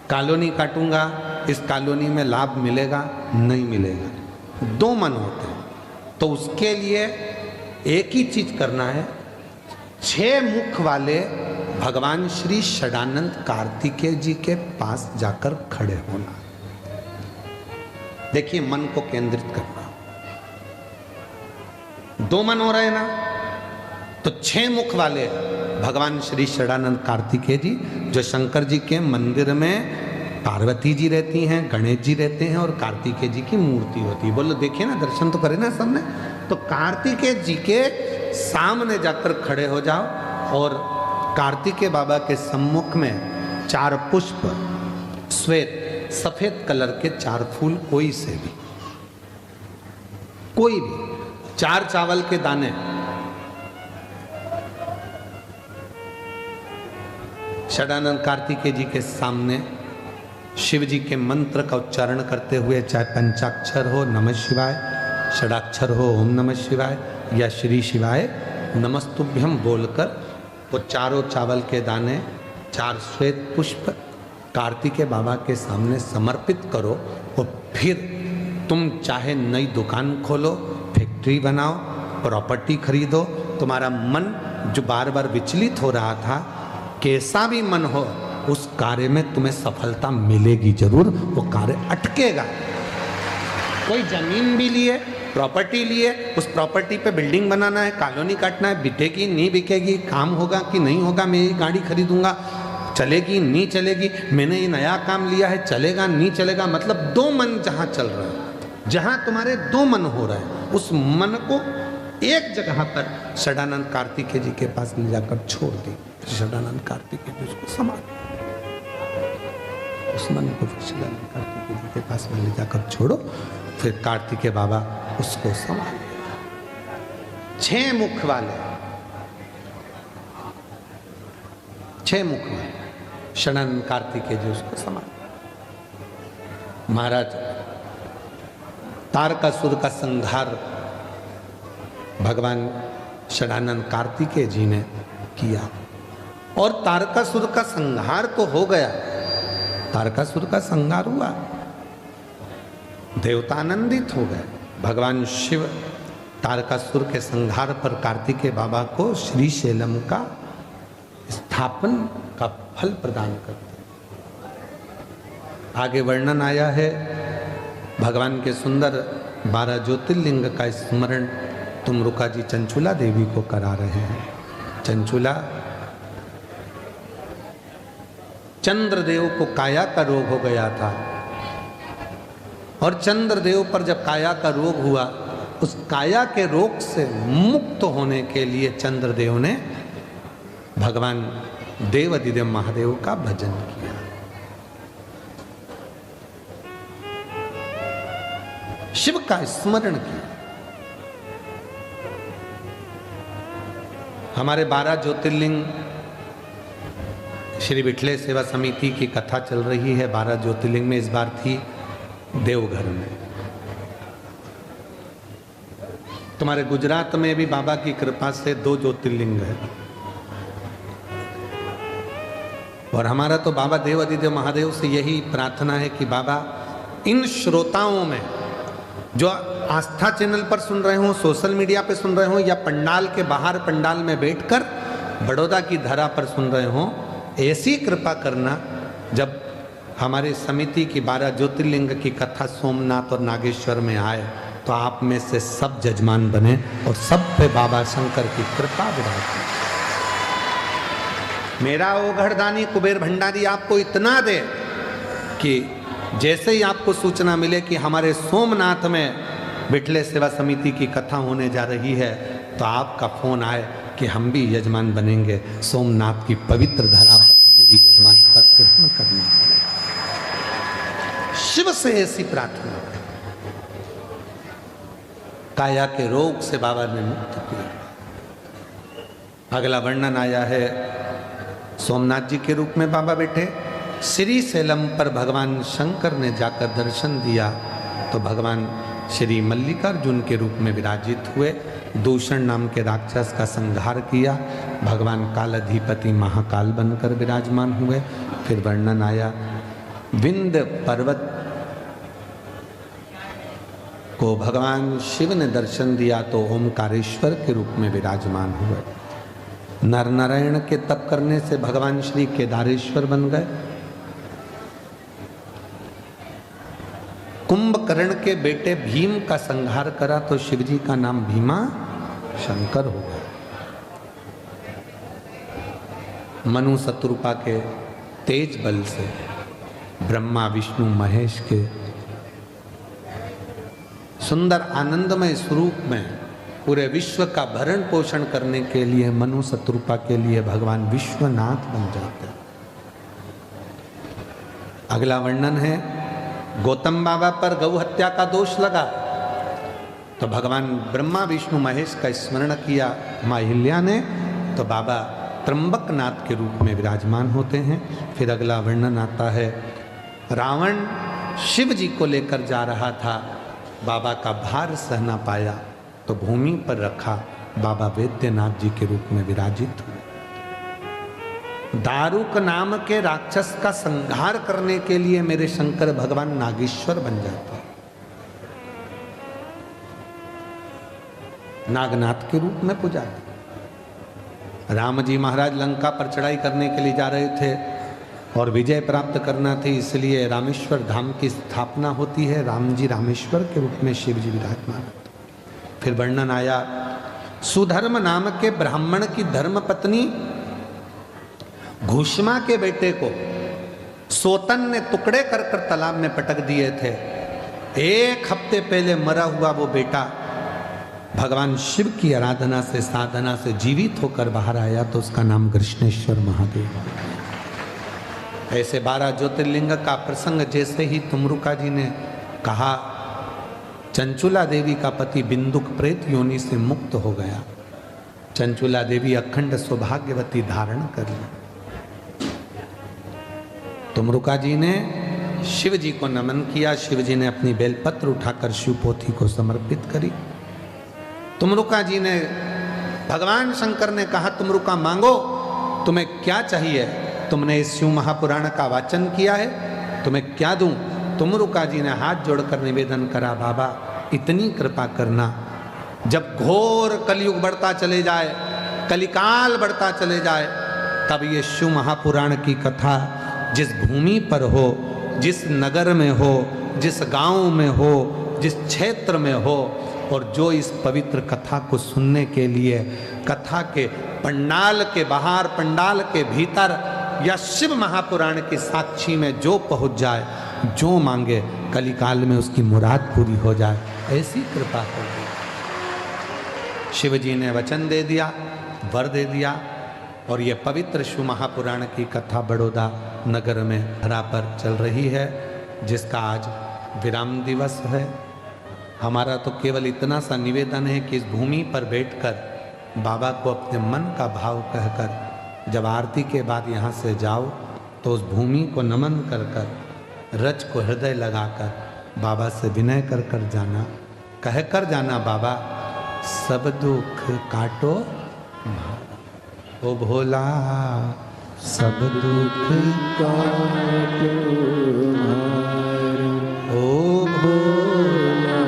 कॉलोनी काटूंगा, इस कॉलोनी में लाभ मिलेगा नहीं मिलेगा। दो मन होते हैं, तो उसके लिए एक ही चीज करना है, 6 मुख वाले भगवान श्री षडानंद कार्तिकेय जी के पास जाकर खड़े होना। देखिए मन को केंद्रित करना। 2 मन हो रहे ना, तो 6 मुख वाले भगवान श्री षडानंद कार्तिकेय जी, जो शंकर जी के मंदिर में पार्वती जी रहती हैं, गणेश जी रहते हैं और कार्तिकेय जी की मूर्ति होती है। बोलो देखिए ना, दर्शन तो करे ना सबने। तो कार्तिकेय जी के सामने जाकर खड़े हो जाओ और कार्तिकेय बाबा के सम्मुख में 4 पुष्प, श्वेत सफेद कलर के 4 फूल, कोई से भी, कोई भी, 4 चावल के दाने, षडानंद कार्तिकेय जी के सामने शिव जी के मंत्र का उच्चारण करते हुए, चाहे पंचाक्षर हो नमः शिवाय, षडाक्षर हो ओम नमः शिवाय या श्री शिवाय नमस्तुभ्यम बोलकर वो 4 चावल के दाने, 4 श्वेत पुष्प कार्तिकेय बाबा के सामने समर्पित करो। और फिर तुम चाहे नई दुकान खोलो, फैक्ट्री बनाओ, प्रॉपर्टी खरीदो, तुम्हारा मन जो बार बार विचलित हो रहा था, कैसा भी मन हो, उस कार्य में तुम्हें सफलता मिलेगी जरूर, वो कार्य अटकेगा। कोई जमीन भी लिए, प्रॉपर्टी लिए, उस प्रॉपर्टी पे बिल्डिंग बनाना है, कॉलोनी काटना है, बिकेगी नहीं बिकेगी, काम होगा कि नहीं होगा, मैं ये गाड़ी खरीदूंगा, चलेगी नहीं चलेगी, मैंने ये नया काम लिया है, चलेगा नहीं चलेगा। मतलब 2 मन जहां चल रहे हैं, जहां तुम्हारे 2 मन हो रहे हैं, उस मन को एक जगह पर षडानंद कार्तिकेय जी के पास ले जाकर छोड़ दी। षडानंद कार्तिकेय जी उसको संभाल, उस मन को षडानंद कार्तिकेय जी के पास में ले जाकर छोड़ो, फिर कार्तिकेय बाबा उसको संभाल। 6 मुख वाले, 6 मुख वाले षडानंद कार्तिकेय जी उसको संभाल। महाराज तारकासुर का संहार भगवान षडानंद कार्तिकेय जी ने किया, और तारकासुर का संहार तो हो गया, तारकासुर का संहार हुआ, देवता आनंदित हो गए। भगवान शिव तारकासुर के संहार पर कार्तिकेय बाबा को श्री शैलम का स्थापन का फल प्रदान करते। आगे वर्णन आया है, भगवान के सुंदर 12 ज्योतिर्लिंग का स्मरण तुम रुका जी चंचुला देवी को करा रहे हैं। चंचुला चंद्रदेव को काया का रोग हो गया था, और चंद्रदेव पर जब काया का रोग हुआ, उस काया के रोग से मुक्त होने के लिए चंद्रदेव ने भगवान देवाधिदेव महादेव का भजन किया। शिव का स्मरण किया। हमारे 12 ज्योतिर्लिंग श्री विठले सेवा समिति की कथा चल रही है 12 ज्योतिर्लिंग में। इस बार थी देवघर में। तुम्हारे गुजरात में भी बाबा की कृपा से 2 ज्योतिर्लिंग है, और हमारा तो बाबा देव अधिदेव महादेव से यही प्रार्थना है कि बाबा इन श्रोताओं में जो आस्था चैनल पर सुन रहे हो, सोशल मीडिया पे सुन रहे हो, या पंडाल के बाहर पंडाल में बैठकर बड़ौदा की धरा पर सुन रहे हो, ऐसी कृपा करना जब हमारी समिति की 12 ज्योतिर्लिंग की कथा सोमनाथ और नागेश्वर में आए तो आप में से सब जजमान बने और सब पे बाबा शंकर की कृपा विराजे। मेरा वो घरदानी कुबेर भंडारी आपको इतना दे कि जैसे ही आपको सूचना मिले कि हमारे सोमनाथ में विठले सेवा समिति की कथा होने जा रही है तो आपका फोन आए कि हम भी यजमान बनेंगे, सोमनाथ की पवित्र धरा पर हमें भी यजमान पद ग्रहण करना है। शिव से ऐसी प्रार्थना, काया के रोग से बाबा ने मुक्त किया। अगला वर्णन आया है सोमनाथ जी के रूप में बाबा बैठे। श्री सैलम पर भगवान शंकर ने जाकर दर्शन दिया तो भगवान श्री मल्लिकार्जुन के रूप में विराजित हुए। दूषण नाम के राक्षस का संहार किया, भगवान कालाधिपति महाकाल बनकर विराजमान हुए। फिर वर्णन आया विंध्य पर्वत को भगवान शिव ने दर्शन दिया तो ओमकारेश्वर के रूप में विराजमान हुए। नर नारायण के तप करने से भगवान श्री केदारेश्वर बन गए। कुंभकर्ण के बेटे भीम का संहार करा तो शिवजी का नाम भीमा शंकर हो गया। मनु शत्रुपा के तेज बल से ब्रह्मा विष्णु महेश के सुंदर आनंदमय स्वरूप में पूरे विश्व का भरण पोषण करने के लिए मनु शत्रुपा के लिए भगवान विश्वनाथ बन जाते हैं। अगला वर्णन है गौतम बाबा पर गौ हत्या का दोष लगा तो भगवान ब्रह्मा विष्णु महेश का स्मरण किया माँ अहिल्या ने तो बाबा त्र्यंबकनाथ के रूप में विराजमान होते हैं। फिर अगला वर्णन आता है रावण शिव जी को लेकर जा रहा था, बाबा का भार सह ना पाया तो भूमि पर रखा, बाबा वैद्यनाथ जी के रूप में विराजित हुए। दारुक नाम के राक्षस का संहार करने के लिए मेरे शंकर भगवान नागेश्वर बन जाते हैं, नागनाथ के रूप में पुजाते। राम जी महाराज लंका पर चढ़ाई करने के लिए जा रहे थे और विजय प्राप्त करना थी, इसलिए रामेश्वर धाम की स्थापना होती है। राम जी रामेश्वर के रूप में शिव जी विराजमान। फिर वर्णन आया सुधर्म नाम के ब्राह्मण की धर्म पत्नी घुष्मा के बेटे को सोतन ने टुकड़े कर कर तालाब में पटक दिए थे। 1 हफ्ते पहले मरा हुआ वो बेटा भगवान शिव की आराधना से साधना से जीवित होकर बाहर आया तो उसका नाम कृष्णेश्वर महादेव। ऐसे 12 ज्योतिर्लिंग का प्रसंग जैसे ही तुमरुका जी ने कहा चंचुला देवी का पति बिंदुक प्रेत योनि से मुक्त हो गया। चंचुला देवी अखंड सौभाग्यवती धारण कर ली। तुमरुका जी ने शिव जी को नमन किया, शिव जी ने अपनी बेलपत्र उठाकर शिवपोथी को समर्पित करी। तुमरुका जी ने भगवान शंकर ने कहा तुमरुका मांगो, तुम्हें क्या चाहिए? तुमने इस शिव महापुराण का वाचन किया है, तुम्हें क्या दूं? तुमरुका जी ने हाथ जोड़कर निवेदन करा बाबा इतनी कृपा करना, जब घोर कलयुग बढ़ता चले जाए, कलिकाल बढ़ता चले जाए, तब ये शिव महापुराण की कथा जिस भूमि पर हो, जिस नगर में हो, जिस गांव में हो, जिस क्षेत्र में हो, और जो इस पवित्र कथा को सुनने के लिए कथा के पंडाल के बाहर, पंडाल के भीतर या शिव महापुराण की साक्षी में जो पहुंच जाए, जो मांगे, कलिकाल में उसकी मुराद पूरी हो जाए, ऐसी कृपा होगी। शिव जी ने वचन दे दिया, वर दे दिया, और ये पवित्र शिव महापुराण की कथा बड़ौदा नगर में धरा पर चल रही है, जिसका आज विराम दिवस है। हमारा तो केवल इतना सा निवेदन है कि इस भूमि पर बैठकर बाबा को अपने मन का भाव कहकर जब आरती के बाद यहाँ से जाओ तो उस भूमि को नमन कर कर, रज को हृदय लगाकर बाबा से विनय कर कर जाना, कह कर जाना, बाबा सब दुख काटो ओ भोला, सब दुख काटो ओ भोला,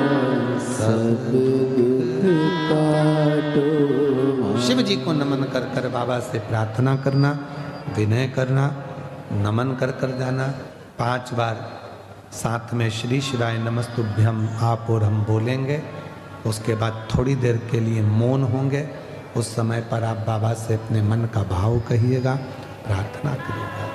सब दुख काटो। शिव जी को नमन कर कर बाबा से प्रार्थना करना, विनय करना, नमन कर कर जाना। 5 बार साथ में श्री शिवाय नमस्तुभ्यम आप और हम बोलेंगे। उसके बाद थोड़ी देर के लिए मौन होंगे। उस समय पर आप बाबा से अपने मन का भाव कहिएगा, प्रार्थना करिएगा।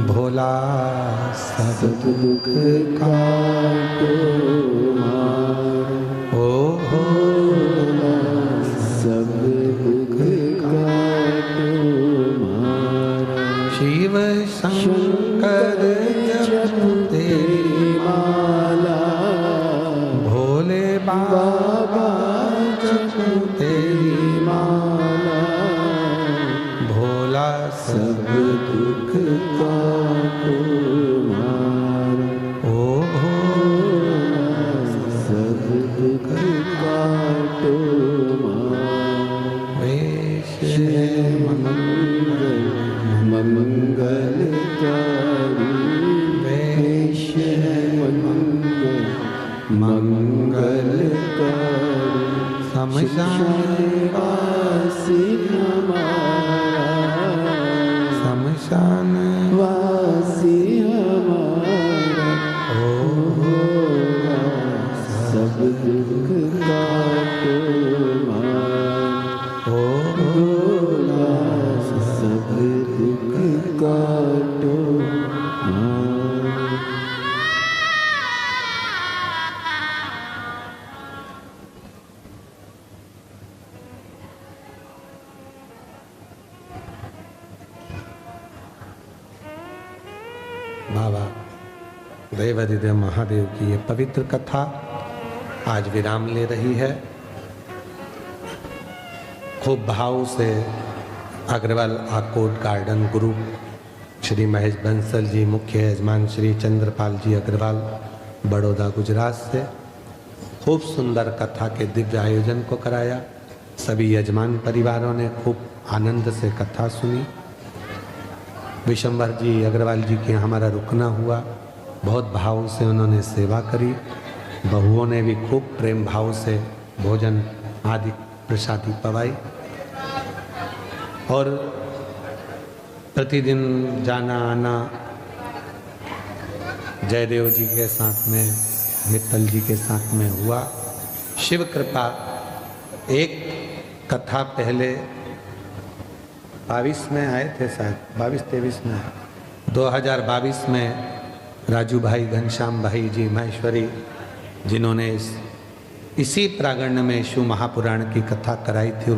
भोला सब दुख काटो ओ भोला, सब दुख काटो शिव शंकर जपते माला, भोले बाबा जपते माला, भोला सब दुख काटो ओ भोला, सब दुख काटो शमशान वासी हमारा ओ भोला, सब दुख काटो ओ भोला, सब दुख काटो बाबा देवाधिदेव महादेव की ये पवित्र कथा आज विराम ले रही है। खूब भाव से अग्रवाल आकोट गार्डन ग्रुप श्री महेश बंसल जी, मुख्य यजमान श्री चंद्रपाल जी अग्रवाल, बड़ौदा गुजरात से खूब सुंदर कथा के दिव्य आयोजन को कराया। सभी यजमान परिवारों ने खूब आनंद से कथा सुनी। विशंबर जी अग्रवाल जी के हमारा रुकना हुआ, बहुत भाव से उन्होंने सेवा करी। बहुओं ने भी खूब प्रेम भाव से भोजन आदि प्रसादी पवाई और प्रतिदिन जाना आना जयदेव जी के साथ में, मित्तल जी के साथ में हुआ। शिव कृपा एक कथा पहले 22 में आए थे, शायद 22-23 में, 2022 में राजू भाई, घनश्याम भाई जी महेश्वरी, जिन्होंने इसी प्रांगण में शिव महापुराण की कथा कराई थी।